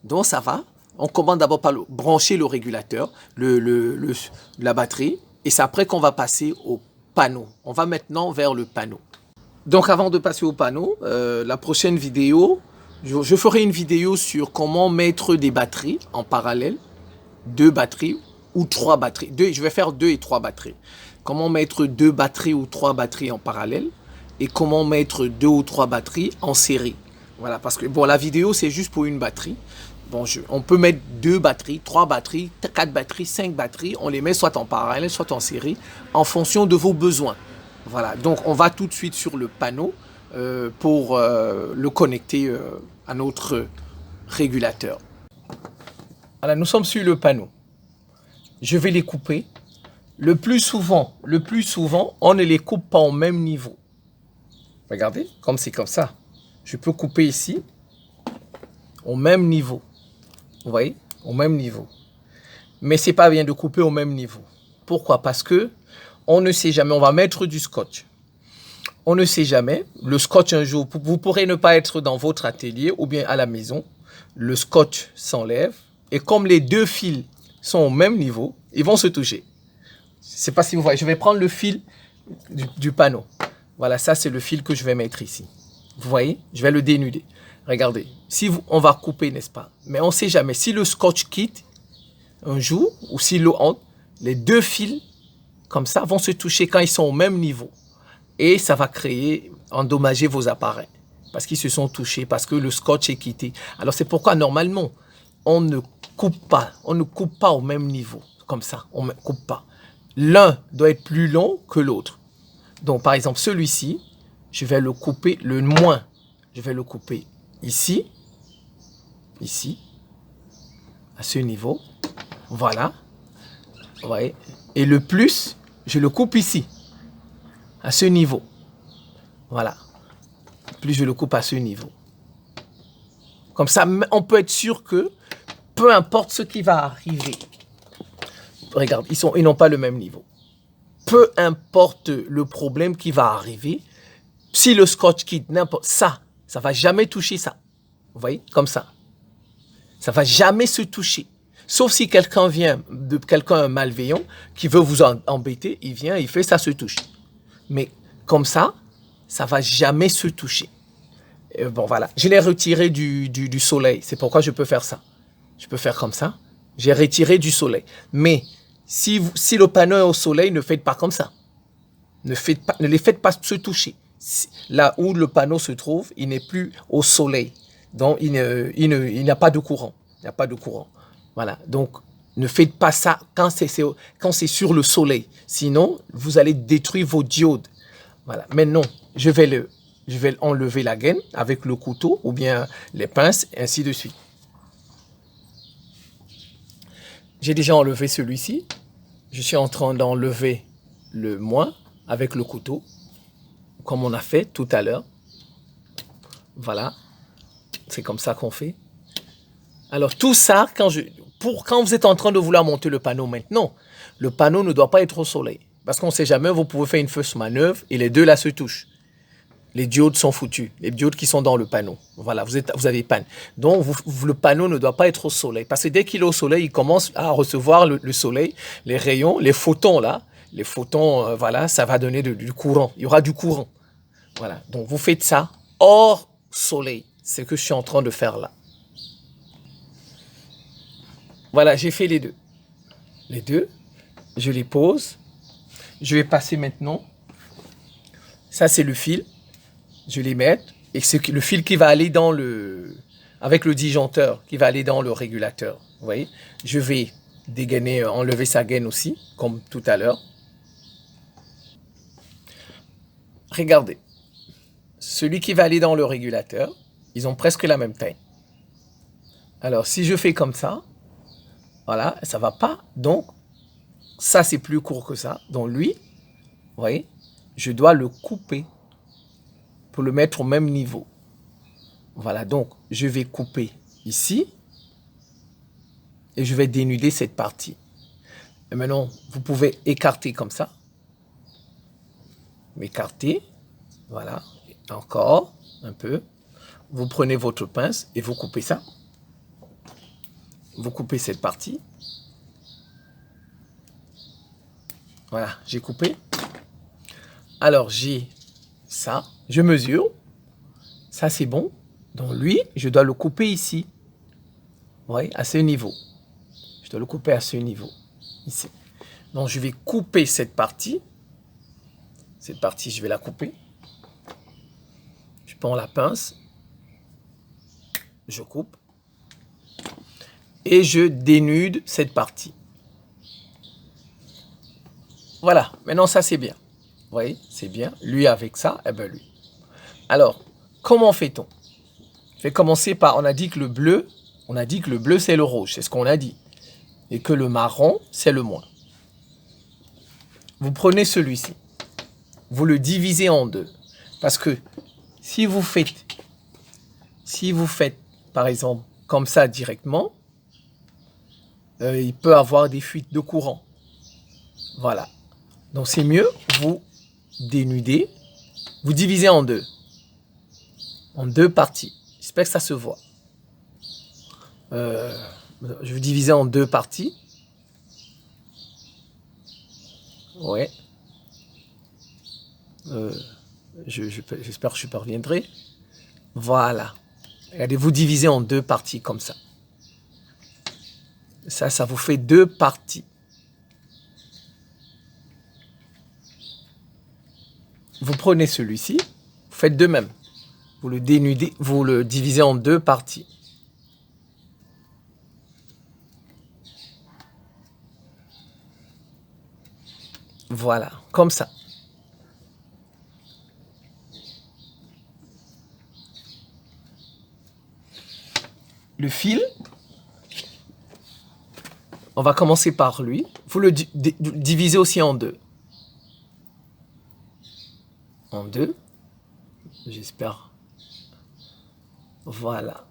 Donc ça va. On commence d'abord par brancher le régulateur, la batterie. Et c'est après qu'on va passer au panneau. On va maintenant vers le panneau. Donc avant de passer au panneau, la prochaine vidéo, je ferai une vidéo sur comment mettre des batteries en parallèle. 2 batteries ou 3 batteries. Je vais faire 2 et 3 batteries. Comment mettre 2 batteries ou 3 batteries en parallèle et comment mettre 2 ou 3 batteries en série. Voilà, parce que bon, la vidéo, c'est juste pour une batterie. Bon, on peut mettre 2 batteries, 3 batteries, 4 batteries, 5 batteries. On les met soit en parallèle, soit en série, en fonction de vos besoins. Voilà, donc on va tout de suite sur le panneau pour le connecter à notre régulateur. Voilà, nous sommes sur le panneau. Je vais les couper. Le plus souvent, on ne les coupe pas au même niveau. Regardez, comme c'est comme ça. Je peux couper ici au même niveau. Vous voyez, au même niveau. Mais c'est pas bien de couper au même niveau. Pourquoi? Parce que on ne sait jamais. On va mettre du scotch. On ne sait jamais. Le scotch un jour, vous pourrez ne pas être dans votre atelier ou bien à la maison. Le scotch s'enlève. Et comme les 2 fils sont au même niveau, ils vont se toucher. Je ne sais pas si vous voyez. Je vais prendre le fil du panneau. Voilà, ça c'est le fil que je vais mettre ici. Vous voyez? Je vais le dénuder. Regardez. On va couper, n'est-ce pas? Mais on ne sait jamais. Si le scotch quitte un jour, ou si l'eau entre, les 2 fils, comme ça, vont se toucher quand ils sont au même niveau. Et ça va endommager vos appareils. Parce qu'ils se sont touchés, parce que le scotch est quitté. Alors c'est pourquoi normalement, on ne coupe pas au même niveau. Comme ça, on ne coupe pas. L'un doit être plus long que l'autre. Donc par exemple, celui-ci, je vais le couper le moins. Je vais le couper ici, à ce niveau. Voilà. Vous voyez. Et le plus, je le coupe ici, à ce niveau. Voilà. Plus je le coupe à ce niveau. Comme ça, on peut être sûr que peu importe ce qui va arriver. Regarde, ils n'ont pas le même niveau. Peu importe le problème qui va arriver, si le scotch quitte n'importe ça ne va jamais toucher ça. Vous voyez, comme ça. Ça ne va jamais se toucher. Sauf si quelqu'un malveillant qui veut vous embêter, il vient, il fait ça se touche. Mais comme ça ne va jamais se toucher. Et bon, voilà. Je l'ai retiré du soleil. C'est pourquoi je peux faire ça. Je peux faire comme ça. J'ai retiré du soleil. Mais si le panneau est au soleil, ne faites pas comme ça. Ne les faites pas se toucher. Là où le panneau se trouve, il n'est plus au soleil. Donc, il n'y a pas de courant. Il n'y a pas de courant. Voilà. Donc, ne faites pas ça quand c'est sur le soleil. Sinon, vous allez détruire vos diodes. Voilà. Maintenant, je vais enlever la gaine avec le couteau ou bien les pinces, et ainsi de suite. J'ai déjà enlevé celui-ci. Je suis en train d'enlever le moins avec le couteau, comme on a fait tout à l'heure. Voilà. C'est comme ça qu'on fait. Alors tout ça, quand vous êtes en train de vouloir monter le panneau maintenant, le panneau ne doit pas être au soleil. Parce qu'on ne sait jamais, vous pouvez faire une fausse manœuvre et les deux là se touchent. Les diodes sont foutus, les diodes qui sont dans le panneau. Voilà, vous avez panne. Donc, le panneau ne doit pas être au soleil. Parce que dès qu'il est au soleil, il commence à recevoir le soleil, les rayons, les photons là. Les photons, voilà, ça va donner du courant. Il y aura du courant. Voilà, donc vous faites ça hors soleil. C'est ce que je suis en train de faire là. Voilà, j'ai fait les deux. Les deux, je les pose. Je vais passer maintenant. Ça, c'est le fil. Je les mets. Et c'est le fil qui va aller avec le disjoncteur, qui va aller dans le régulateur. Vous voyez? Je vais dégainer, enlever sa gaine aussi, comme tout à l'heure. Regardez. Celui qui va aller dans le régulateur, ils ont presque la même taille. Alors, si je fais comme ça, voilà, ça ne va pas. Donc, ça c'est plus court que ça. Donc lui, vous voyez, je dois le couper pour le mettre au même niveau. Voilà, donc je vais couper ici et je vais dénuder cette partie. Et maintenant, vous pouvez écarter comme ça. M'écarter, voilà, encore un peu. Vous prenez votre pince et vous coupez ça. Vous coupez cette partie. Voilà, j'ai coupé. Alors, j'ai ça. Je mesure. Ça, c'est bon. Donc, lui, je dois le couper ici. Vous voyez, à ce niveau. Je dois le couper à ce niveau. Ici. Donc, je vais couper cette partie. Cette partie, je vais la couper. Je prends la pince. Je coupe. Et je dénude cette partie. Voilà, maintenant ça c'est bien. Vous voyez, c'est bien. Lui avec ça, et ben lui. Alors, comment fait-on? Je vais commencer par, on a dit que le bleu c'est le rouge, c'est ce qu'on a dit. Et que le marron, c'est le moins. Vous prenez celui-ci. Vous le divisez en deux. Parce que si vous faites, par exemple, comme ça directement, il peut avoir des fuites de courant. Voilà. Donc c'est mieux, vous dénudez, vous divisez en deux parties. J'espère que ça se voit. Je vais diviser en deux parties. Ouais. J'espère que je parviendrai. Voilà. Regardez, vous divisez en deux parties comme ça. Ça vous fait deux parties. Vous prenez celui-ci, vous faites de même. Vous le dénudez, vous le divisez en deux parties. Voilà, comme ça. Le fil, on va commencer par lui. Vous le divisez aussi en deux. En deux. J'espère. Voilà.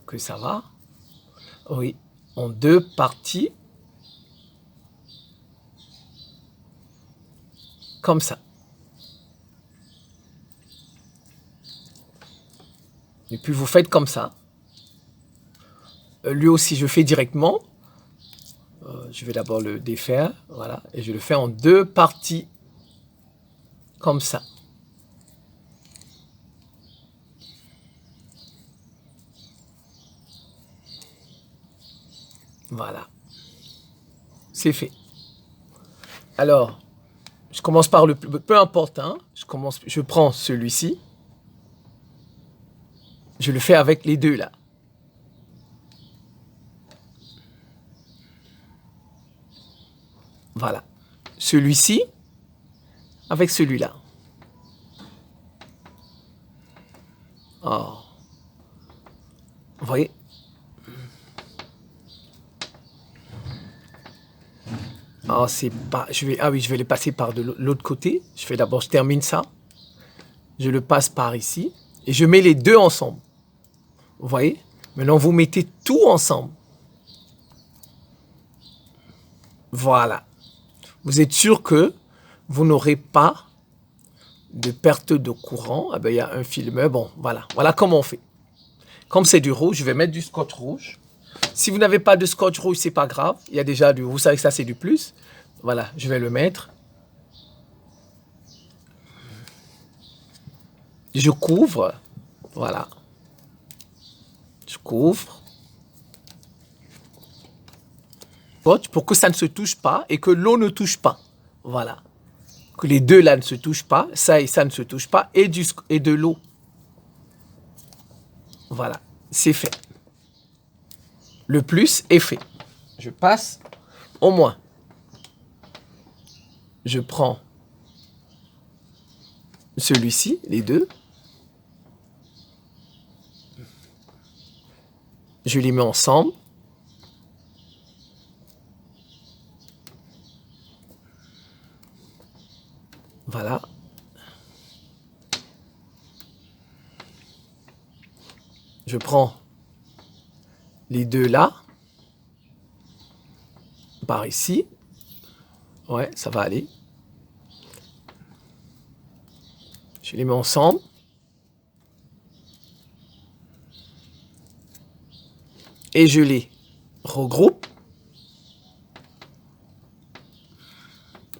Que ça va. Oui. En deux parties. Comme ça. Et puis vous faites comme ça. Lui aussi, je fais directement. Je vais d'abord le défaire. Voilà. Et je le fais en deux parties. Comme ça. Voilà. C'est fait. Alors, je commence par le plus... Peu importe, hein. Je prends celui-ci. Je le fais avec les deux, là. Voilà. Celui-ci avec celui-là. Oh. Vous voyez? Oh, c'est pas... Ah oui, je vais les passer par de l'autre côté. Je termine ça. Je le passe par ici. Et je mets les deux ensemble. Vous voyez? Maintenant, vous mettez tout ensemble. Voilà. Vous êtes sûr que vous n'aurez pas de perte de courant. Ah ben, il y a un film. Bon, voilà. Voilà comment on fait. Comme c'est du rouge, je vais mettre du scotch rouge. Si vous n'avez pas de scotch rouge, c'est pas grave. Il y a déjà du... Vous savez que ça, c'est du plus. Voilà, je vais le mettre. Je couvre. Voilà. Je couvre. Pour que ça ne se touche pas et que l'eau ne touche pas. Voilà. Que les deux là ne se touchent pas. Ça et ça ne se touchent pas. Et de l'eau. Voilà. C'est fait. Le plus est fait. Je passe au moins. Je prends celui-ci, les deux. Je les mets ensemble. Voilà. Je prends les deux là, par ici. Ouais, ça va aller. Je les mets ensemble. Et je les regroupe.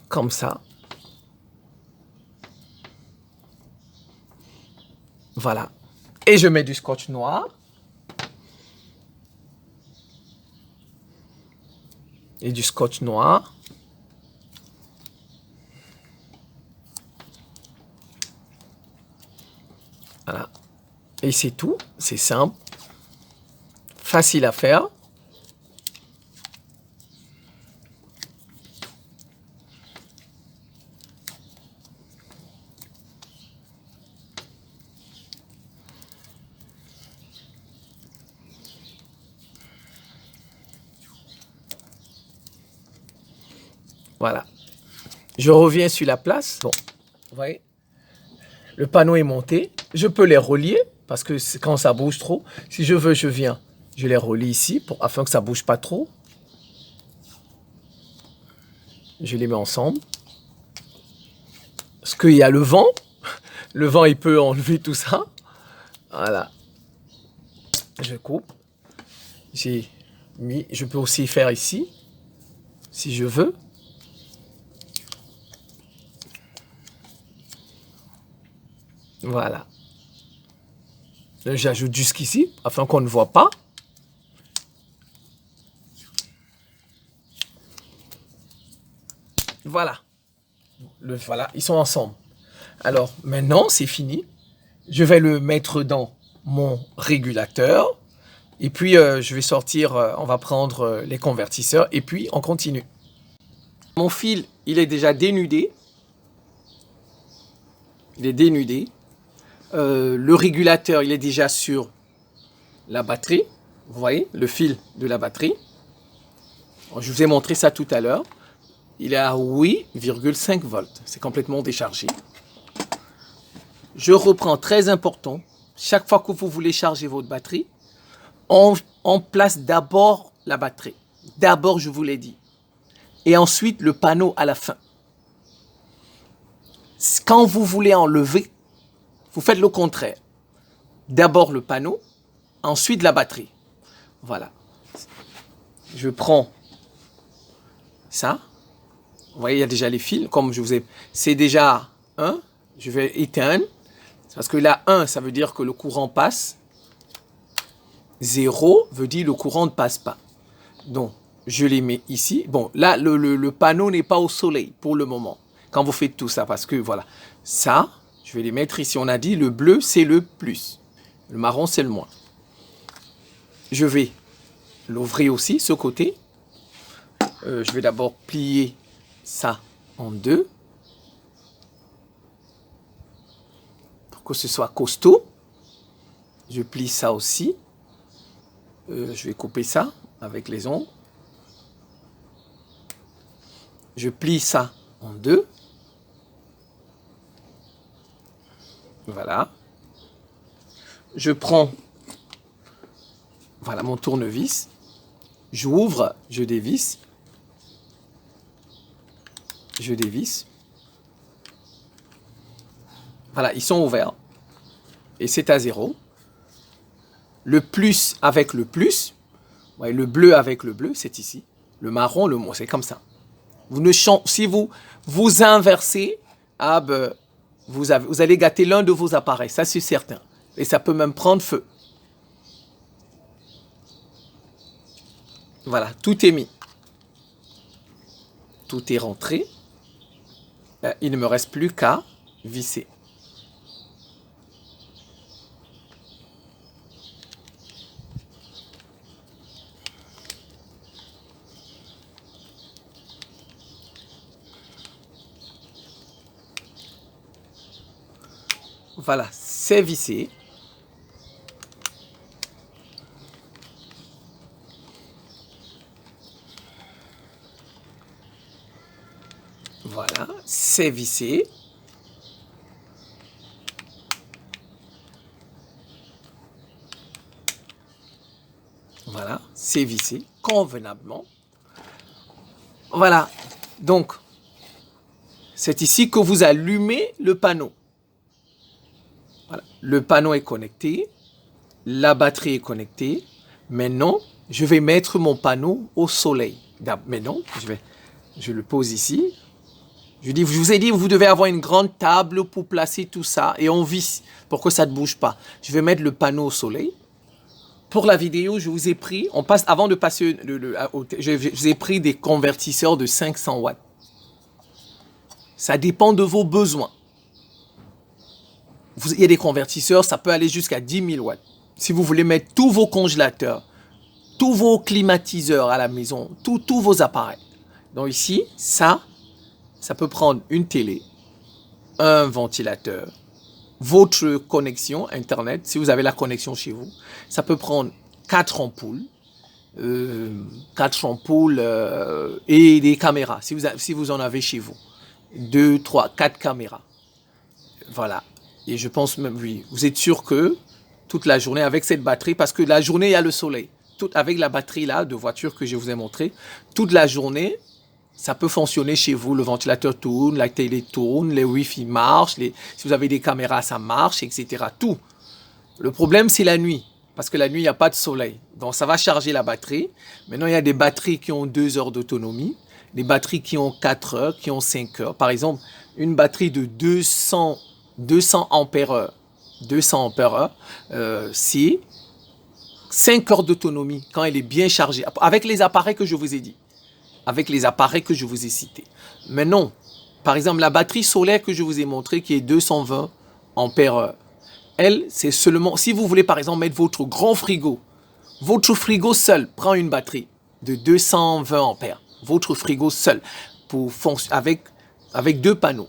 Comme ça. Voilà. Et je mets du scotch noir. Et du scotch noir. Voilà. Et c'est tout. C'est simple. Facile à faire. Voilà. Je reviens sur la place. Bon, vous voyez, le panneau est monté. Je peux les relier parce que quand ça bouge trop, si je veux, je viens. Je les relie ici afin que ça ne bouge pas trop. Je les mets ensemble. Parce qu'il y a le vent. Le vent, il peut enlever tout ça. Voilà. Je coupe. J'ai mis. Je peux aussi faire ici, si je veux. Voilà. J'ajoute jusqu'ici, afin qu'on ne voit pas. Voilà. Voilà, ils sont ensemble. Alors, maintenant, c'est fini. Je vais le mettre dans mon régulateur. Et puis, je vais sortir, on va prendre les convertisseurs. Et puis, on continue. Mon fil, il est déjà dénudé. Il est dénudé. Le régulateur, il est déjà sur la batterie. Vous voyez, le fil de la batterie. Je vous ai montré ça tout à l'heure. Il est à 8,5 volts. C'est complètement déchargé. Je reprends, très important. Chaque fois que vous voulez charger votre batterie, on place d'abord la batterie. D'abord, je vous l'ai dit. Et ensuite, le panneau à la fin. Quand vous voulez enlever, vous faites le contraire. D'abord le panneau, ensuite la batterie. Voilà. Je prends ça. Vous voyez, il y a déjà les fils. Comme je vous ai... C'est déjà 1. Je vais éteindre. Parce que là, 1, ça veut dire que le courant passe. 0 veut dire que le courant ne passe pas. Donc, je les mets ici. Bon, là, le panneau n'est pas au soleil pour le moment. Quand vous faites tout ça, parce que voilà. Ça, je vais les mettre ici. On a dit le bleu, c'est le plus. Le marron, c'est le moins. Je vais l'ouvrir aussi, ce côté. Je vais d'abord plier ça en deux. Pour que ce soit costaud. Je plie ça aussi. Je vais couper ça avec les ongles. Je plie ça en deux. Voilà. Je prends voilà mon tournevis. J'ouvre, je dévisse. Je dévisse. Voilà, ils sont ouverts. Et c'est à 0. Le plus avec le plus. Ouais, le bleu avec le bleu, c'est ici. Le marron, le moins, c'est comme ça. Vous ne si vous inversez, vous allez gâter l'un de vos appareils, ça c'est certain. Et ça peut même prendre feu. Voilà, tout est mis. Tout est rentré. Il ne me reste plus qu'à visser. Voilà, c'est vissé. Voilà, c'est vissé. Voilà, c'est vissé convenablement. Voilà, donc, c'est ici que vous allumez le panneau. Voilà. Le panneau est connecté, la batterie est connectée. Maintenant, je vais mettre mon panneau au soleil. Maintenant, je le pose ici. Je vous ai dit, vous devez avoir une grande table pour placer tout ça et on visse pour que ça ne bouge pas. Je vais mettre le panneau au soleil. Pour la vidéo, je vous ai pris, avant de passer, je vous ai pris des convertisseurs de 500 watts. Ça dépend de vos besoins. Il y a des convertisseurs, ça peut aller jusqu'à 10 000 watts. Si vous voulez mettre tous vos congélateurs, tous vos climatiseurs à la maison, tous vos appareils. Donc ici, ça peut prendre une télé, un ventilateur, votre connexion Internet, si vous avez la connexion chez vous. Ça peut prendre 4 ampoules, et des caméras, si vous en avez chez vous. 2, 3, 4 caméras. Voilà. Et je pense même, oui, vous êtes sûr que toute la journée avec cette batterie, parce que la journée, il y a le soleil. Avec la batterie là de voiture que je vous ai montré, toute la journée, ça peut fonctionner chez vous. Le ventilateur tourne, la télé tourne, les Wi-Fi marchent, si vous avez des caméras, ça marche, etc. Tout. Le problème, c'est la nuit. Parce que la nuit, il n'y a pas de soleil. Donc, ça va charger la batterie. Maintenant, il y a des batteries qui ont 2 heures d'autonomie. Des batteries qui ont 4 heures, qui ont 5 heures. Par exemple, une batterie de 200 ampères-heure, c'est 5 heures d'autonomie quand elle est bien chargée. Avec les appareils que je vous ai dit. Avec les appareils que je vous ai cités. Mais non. Par exemple, la batterie solaire que je vous ai montrée, qui est 220 ampères-heure. Elle, c'est seulement, si vous voulez par exemple mettre votre grand frigo seul prend une batterie de 220 ampères. Votre frigo seul, avec 2 panneaux.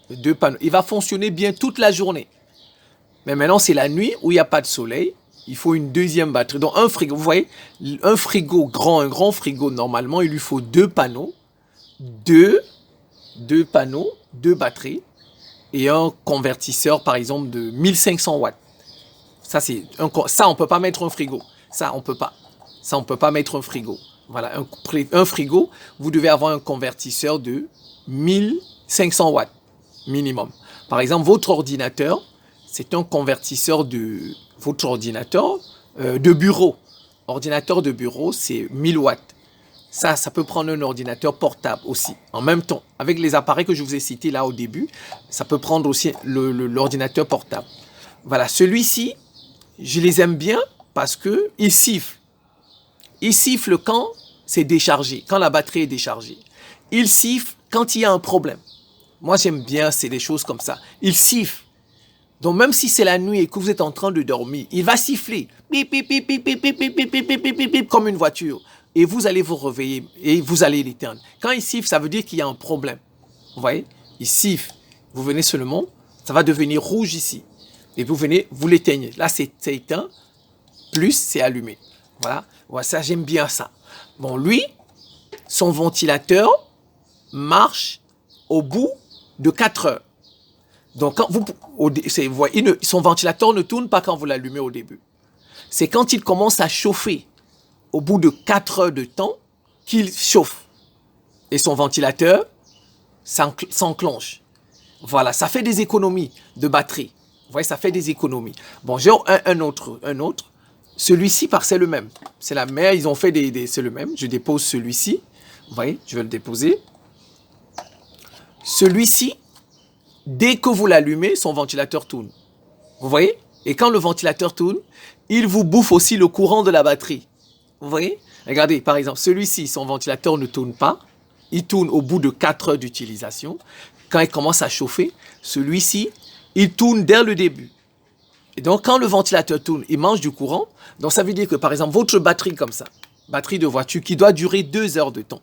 Il va fonctionner bien toute la journée. Mais maintenant, c'est la nuit où il n'y a pas de soleil. Il faut une deuxième batterie. Donc un frigo, vous voyez, un grand frigo, normalement, il lui faut 2 panneaux, 2 panneaux, 2 batteries. Et un convertisseur, par exemple, de 1500 watts. Ça, on ne peut pas mettre un frigo. Ça, on ne peut pas mettre un frigo. Voilà, un frigo, vous devez avoir un convertisseur de 1500 watts minimum. Par exemple, votre ordinateur, c'est un convertisseur de bureau. Ordinateur de bureau, c'est 1000 watts. Ça peut prendre un ordinateur portable aussi, en même temps. Avec les appareils que je vous ai cités là au début, ça peut prendre aussi l'ordinateur portable. Voilà, celui-ci, je les aime bien parce qu'il siffle. Il siffle quand c'est déchargé, quand la batterie est déchargée. Il siffle quand il y a un problème. Moi, j'aime bien, c'est des choses comme ça. Il siffle. Donc, même si c'est la nuit et que vous êtes en train de dormir, il va siffler. Pip, pip, pip, pip, pip, pip, pip, pip, pip, pip, pip, pip, comme une voiture. Et vous allez vous réveiller et vous allez l'éteindre. Quand il siffle, ça veut dire qu'il y a un problème. Vous voyez? Il siffle. Vous venez seulement, ça va devenir rouge ici. Et vous venez, vous l'éteignez. Là, c'est éteint, plus c'est allumé. Voilà. Voilà, ça, j'aime bien ça. Bon, lui, son ventilateur marche au bout de 4 heures. Donc, quand son ventilateur ne tourne pas quand vous l'allumez au début. C'est quand il commence à chauffer au bout de 4 heures de temps qu'il chauffe. Et son ventilateur s'enclenche. Voilà, ça fait des économies de batterie. Vous voyez, ça fait des économies. Bon, j'ai un autre. Celui-ci, c'est le même. C'est la même, ils ont fait c'est le même. Je dépose celui-ci. Vous voyez, je vais le déposer. Celui-ci, dès que vous l'allumez, son ventilateur tourne. Vous voyez? Et quand le ventilateur tourne, il vous bouffe aussi le courant de la batterie. Vous voyez? Regardez, par exemple, celui-ci, son ventilateur ne tourne pas. Il tourne au bout de 4 heures d'utilisation. Quand il commence à chauffer, celui-ci, il tourne dès le début. Et donc, quand le ventilateur tourne, il mange du courant. Donc, ça veut dire que, par exemple, votre batterie comme ça, batterie de voiture qui doit durer 2 heures de temps,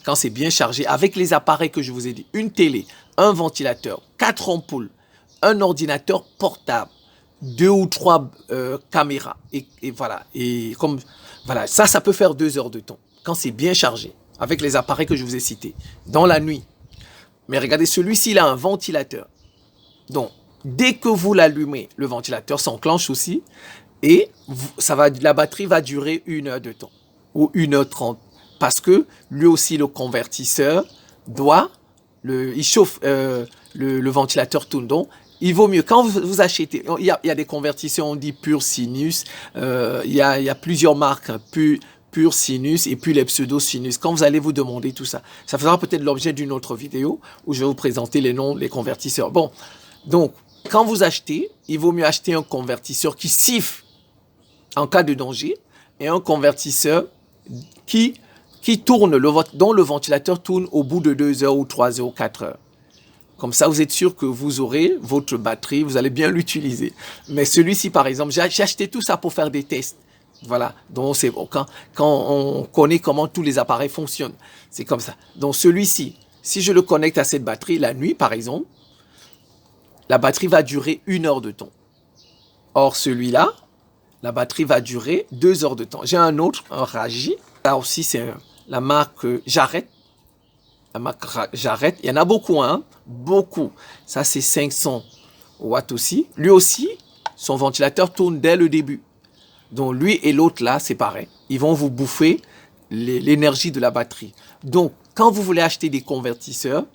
quand c'est bien chargé, avec les appareils que je vous ai dit, une télé, un ventilateur, 4 ampoules, un ordinateur portable, 2 ou 3 caméras. Et voilà. Et comme, voilà, ça peut faire 2 heures de temps, quand c'est bien chargé, avec les appareils que je vous ai cités, dans la nuit. Mais regardez, celui-ci, il a un ventilateur. Donc, dès que vous l'allumez, le ventilateur s'enclenche aussi. Et la batterie va durer 1 heure de temps ou 1h30 parce que lui aussi le convertisseur il chauffe, le ventilateur tourne. Donc il vaut mieux quand vous achetez, il y a des convertisseurs, on dit pur sinus, il y a plusieurs marques, pur sinus et puis les pseudo sinus. Quand vous allez vous demander tout ça, ça fera peut-être l'objet d'une autre vidéo où je vais vous présenter les noms des convertisseurs. Bon, donc quand vous achetez, il vaut mieux acheter un convertisseur qui siffle en cas de danger et un convertisseur qui tourne, dont le ventilateur tourne au bout de 2 heures ou 3 heures ou 4 heures. Comme ça, vous êtes sûr que vous aurez votre batterie, vous allez bien l'utiliser. Mais celui-ci, par exemple, j'ai acheté tout ça pour faire des tests. Voilà, donc c'est bon, quand on connaît comment tous les appareils fonctionnent, c'est comme ça. Donc celui-ci, si je le connecte à cette batterie la nuit, par exemple, la batterie va durer 1 heure de temps. Or, celui-là, la batterie va durer 2 heures de temps. J'ai un autre, un Raji. Là aussi, c'est la marque Jarret. La marque Jarret. Il y en a beaucoup, hein. Beaucoup. Ça, c'est 500 watts aussi. Lui aussi, son ventilateur tourne dès le début. Donc, lui et l'autre, là, c'est pareil. Ils vont vous bouffer l'énergie de la batterie. Donc, quand vous voulez acheter des convertisseurs,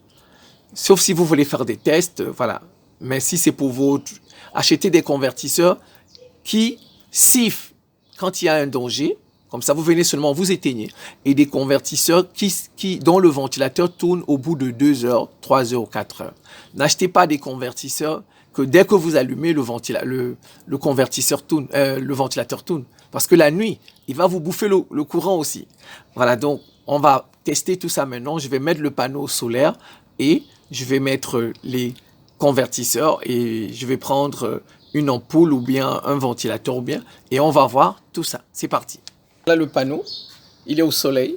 sauf si vous voulez faire des tests, voilà. Mais si c'est pour vous acheter des convertisseurs qui sifflent quand il y a un danger, comme ça vous venez seulement vous éteignez, et des convertisseurs dont le ventilateur tourne au bout de 2 heures, 3 heures ou 4 heures. N'achetez pas des convertisseurs que dès que vous allumez le convertisseur tourne, le ventilateur tourne. Parce que la nuit, il va vous bouffer le courant aussi. Voilà, donc on va tester tout ça maintenant. Je vais mettre le panneau solaire et je vais mettre les convertisseurs et je vais prendre une ampoule ou bien un ventilateur ou bien et on va voir tout ça. C'est parti. Là le panneau, il est au soleil.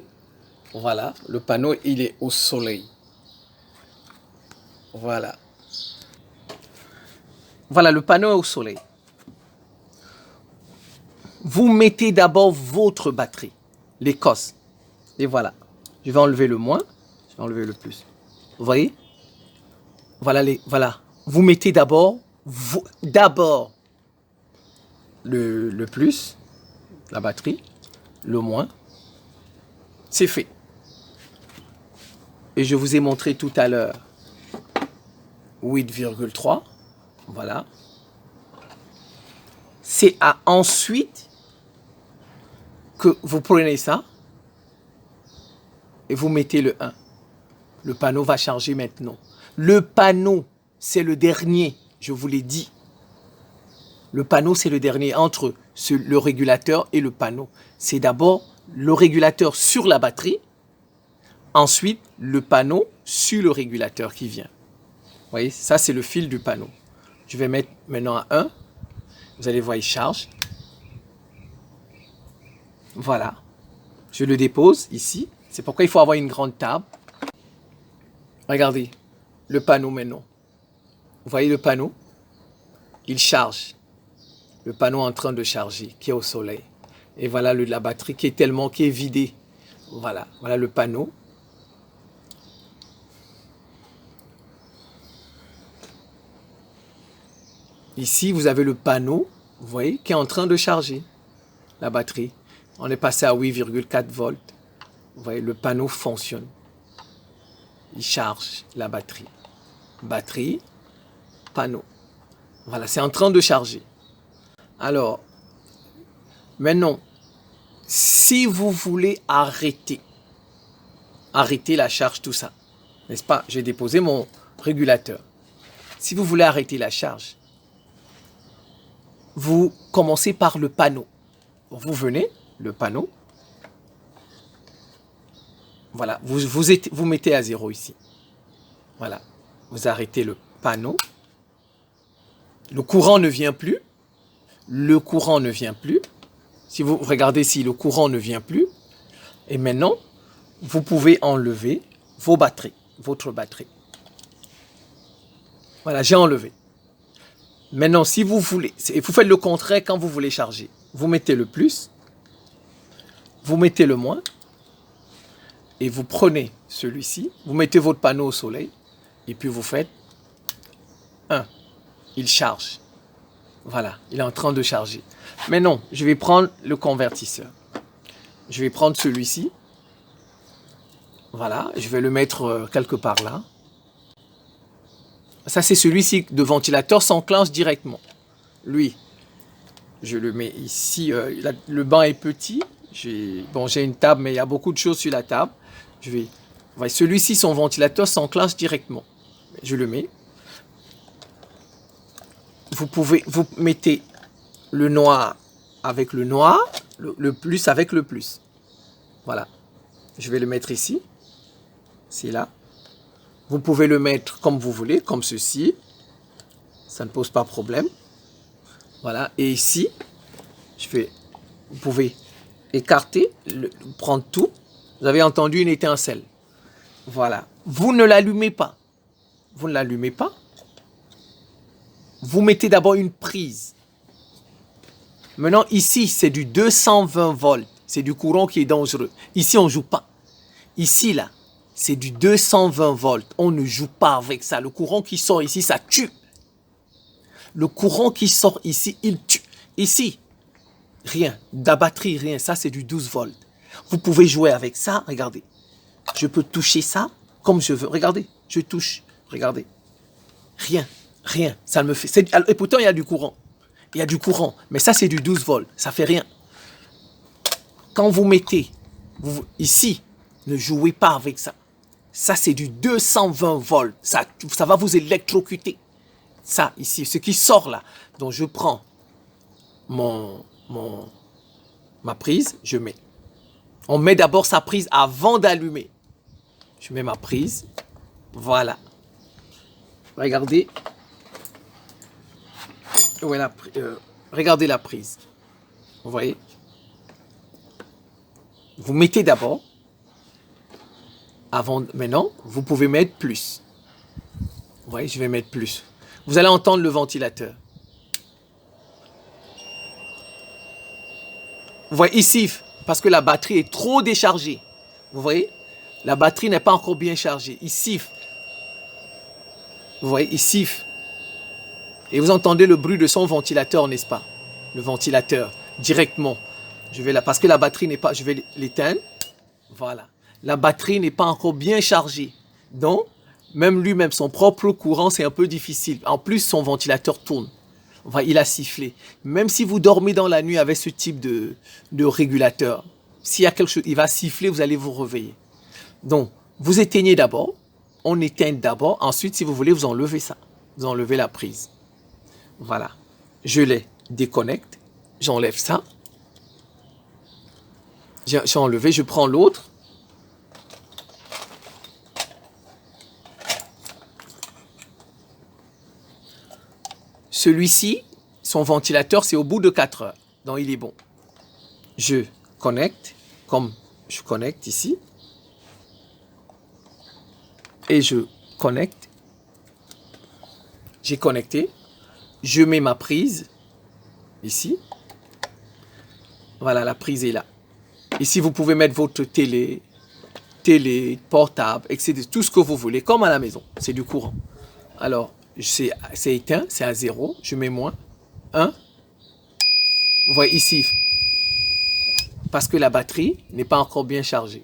Voilà, le panneau il est au soleil. Voilà. Voilà, le panneau est au soleil. Vous mettez d'abord votre batterie, les cosses. Et voilà. Je vais enlever le moins, je vais enlever le plus. Vous voyez? Voilà, voilà. Vous mettez d'abord le plus, la batterie, le moins. C'est fait. Et je vous ai montré tout à l'heure 8,3. Voilà. C'est ensuite que vous prenez ça et vous mettez le 1. Le panneau va charger maintenant. Le panneau, c'est le dernier, je vous l'ai dit. Le panneau, c'est le dernier entre le régulateur et le panneau. C'est d'abord le régulateur sur la batterie, ensuite le panneau sur le régulateur qui vient. Vous voyez, ça c'est le fil du panneau. Je vais mettre maintenant à 1. Vous allez voir, il charge. Voilà. Je le dépose ici. C'est pourquoi il faut avoir une grande table. Regardez le panneau maintenant. Vous voyez le panneau? Il charge. Le panneau en train de charger, qui est au soleil. Et voilà la batterie qui est vidée. Voilà, voilà le panneau. Ici, vous avez le panneau, vous voyez, qui est en train de charger la batterie. On est passé à 8,4 volts. Vous voyez, le panneau fonctionne. Il charge la batterie. Batterie, panneau. Voilà, c'est en train de charger. Alors, maintenant, si vous voulez arrêter la charge, tout ça, n'est-ce pas? J'ai déposé mon régulateur. Si vous voulez arrêter la charge, vous commencez par le panneau. Vous venez, le panneau. Voilà, vous mettez à 0 ici. Voilà, vous arrêtez le panneau. Le courant ne vient plus. Le courant ne vient plus. Si vous regardez ici, le courant ne vient plus. Et maintenant, vous pouvez enlever votre batterie. Voilà, j'ai enlevé. Maintenant, si vous voulez, vous faites le contraire quand vous voulez charger. Vous mettez le plus, vous mettez le moins, et vous prenez celui-ci, vous mettez votre panneau au soleil, et puis vous faites 1. Il charge. Voilà, il est en train de charger. Mais non, je vais prendre le convertisseur. Je vais prendre celui-ci. Voilà, je vais le mettre quelque part là. Ça, c'est celui-ci de ventilateur s'enclenche directement. Lui, je le mets ici. Le banc est petit. J'ai une table, mais il y a beaucoup de choses sur la table. Celui-ci, son ventilateur s'enclenche directement. Je le mets. Vous mettez le noir avec le noir, le plus avec le plus. Voilà. Je vais le mettre ici. C'est là. Vous pouvez le mettre comme vous voulez, comme ceci. Ça ne pose pas de problème. Voilà. Et ici, vous pouvez écarter, prendre tout. Vous avez entendu une étincelle. Voilà. Vous ne l'allumez pas. Vous ne l'allumez pas. Vous mettez d'abord une prise. Maintenant, ici, c'est du 220 volts. C'est du courant qui est dangereux. Ici, on ne joue pas. Ici, là, c'est du 220 volts. On ne joue pas avec ça. Le courant qui sort ici, ça tue. Le courant qui sort ici, il tue. Ici, rien. La batterie, rien. Ça, c'est du 12 volts. Vous pouvez jouer avec ça. Regardez. Je peux toucher ça comme je veux. Regardez. Je touche. Regardez. Rien. Rien. Ça me fait. Et pourtant, il y a du courant. Il y a du courant. Mais ça, c'est du 12 volts. Ça fait rien. Quand vous mettez ici, ne jouez pas avec ça. Ça, c'est du 220 volts. Ça va vous électrocuter. Ça, ici, ce qui sort là. Donc, je prends ma prise, je mets. On met d'abord sa prise avant d'allumer. Je mets ma prise. Voilà. Regardez. Regardez la prise. Vous voyez? Vous mettez d'abord. Maintenant, vous pouvez mettre plus. Vous voyez, je vais mettre plus. Vous allez entendre le ventilateur. Vous voyez, ici, parce que la batterie est trop déchargée. Vous voyez? La batterie n'est pas encore bien chargée. Il siffle. Vous voyez, il siffle. Et vous entendez le bruit de son ventilateur, n'est-ce pas? Le ventilateur, directement. Parce que la batterie n'est pas... Je vais l'éteindre. Voilà. La batterie n'est pas encore bien chargée. Donc, même lui-même, son propre courant, c'est un peu difficile. En plus, son ventilateur tourne. Enfin, il a sifflé. Même si vous dormez dans la nuit avec ce type de régulateur, s'il y a quelque chose, il va siffler, vous allez vous réveiller. Donc, vous éteignez d'abord. On éteint d'abord. Ensuite, si vous voulez, vous enlevez ça. Vous enlevez la prise. Voilà. Je les déconnecte. J'enlève ça. J'ai enlevé. Je prends l'autre. Celui-ci, son ventilateur, c'est au bout de 4 heures. Donc, il est bon. Je connecte, comme je connecte ici. Et je connecte. J'ai connecté. Je mets ma prise ici. Voilà, la prise est là. Ici, vous pouvez mettre votre télé, portable, etc. Tout ce que vous voulez, comme à la maison. C'est du courant. Alors, c'est éteint, c'est à 0. Je mets moins 1. Vous voyez ici, parce que la batterie n'est pas encore bien chargée.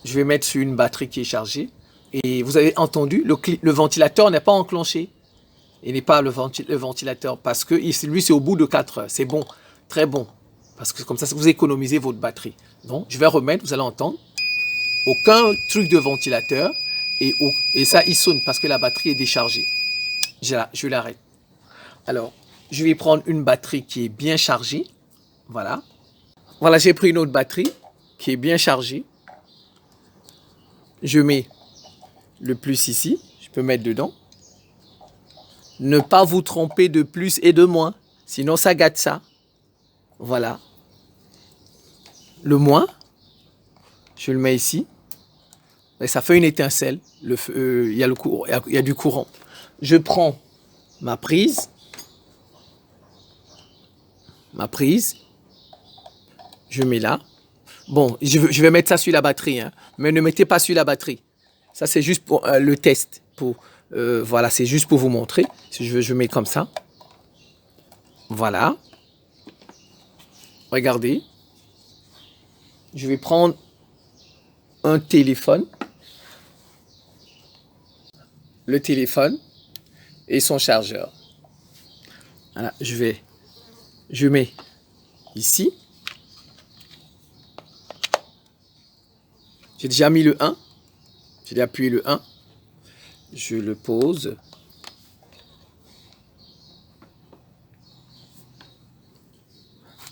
Je vais mettre sur une batterie qui est chargée. Et vous avez entendu, le ventilateur n'est pas enclenché. Il n'est pas le ventilateur parce que lui, c'est au bout de 4 heures. C'est bon, très bon. Parce que comme ça, vous économisez votre batterie. Donc, je vais remettre, vous allez entendre. Aucun truc de ventilateur. Et ça, il sonne parce que la batterie est déchargée. Je l'arrête. Alors, je vais prendre une batterie qui est bien chargée. Voilà. Voilà, j'ai pris une autre batterie qui est bien chargée. Je mets le plus ici. Je peux mettre dedans. Ne pas vous tromper de plus et de moins. Sinon, ça gâte ça. Voilà. Le moins, je le mets ici. Et ça fait une étincelle. Il y a du courant. Je prends ma prise. Je mets là. Bon, je vais mettre ça sur la batterie. Hein, mais ne mettez pas sur la batterie. Ça, c'est juste pour le test. Voilà, c'est juste pour vous montrer. Si je mets comme ça. Voilà. Regardez. Je vais prendre un téléphone. Le téléphone et son chargeur. Voilà, je mets ici. J'ai déjà mis le 1. J'ai déjà appuyé le 1. Je le pose.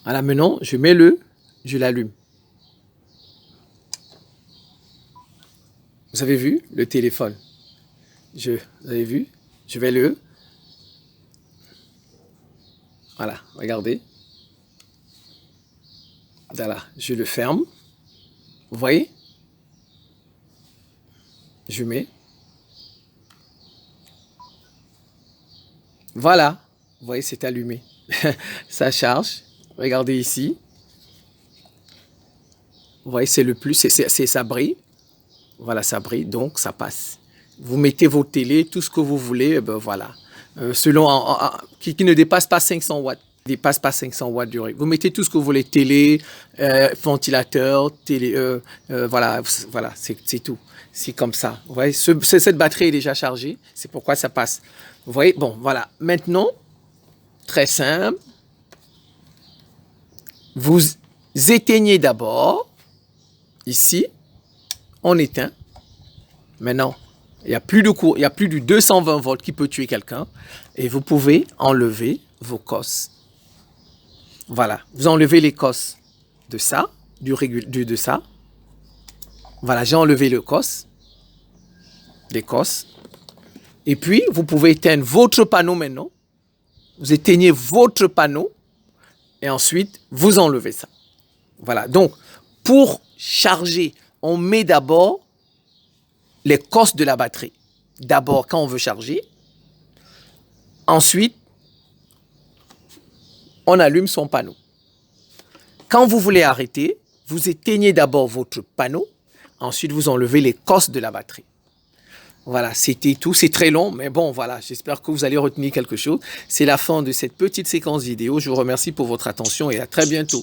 Voilà, maintenant, je l'allume. Vous avez vu le téléphone? Vous avez vu? Je vais Voilà, regardez. Voilà, je le ferme. Vous voyez? Je mets. Voilà. Vous voyez, c'est allumé. Ça charge. Regardez ici. Vous voyez, c'est le plus, ça brille. Voilà, ça brille, donc ça passe. Vous mettez vos télés, tout ce que vous voulez, ben voilà. Selon, qui ne dépasse pas 500 watts. Dépasse pas 500 watts du Vous mettez tout ce que vous voulez, télé, ventilateur, télé, voilà, c'est tout. C'est comme ça. Vous voyez, cette batterie est déjà chargée, c'est pourquoi ça passe. Vous voyez, bon, voilà. Maintenant, très simple, vous éteignez d'abord, ici, on éteint. Maintenant, il n'y a plus de cours, il y a plus de 220 volts qui peut tuer quelqu'un. Et vous pouvez enlever vos cosses. Voilà, vous enlevez les cosses de ça, de ça. Voilà, j'ai enlevé le cos, les cosses. Et puis, vous pouvez éteindre votre panneau maintenant. Vous éteignez votre panneau. Et ensuite, vous enlevez ça. Voilà, donc, pour charger, on met d'abord les cosses de la batterie. D'abord, quand on veut charger. Ensuite, on allume son panneau. Quand vous voulez arrêter, vous éteignez d'abord votre panneau. Ensuite, vous enlevez les cosses de la batterie. Voilà, c'était tout. C'est très long, mais bon, voilà. J'espère que vous allez retenir quelque chose. C'est la fin de cette petite séquence vidéo. Je vous remercie pour votre attention et à très bientôt.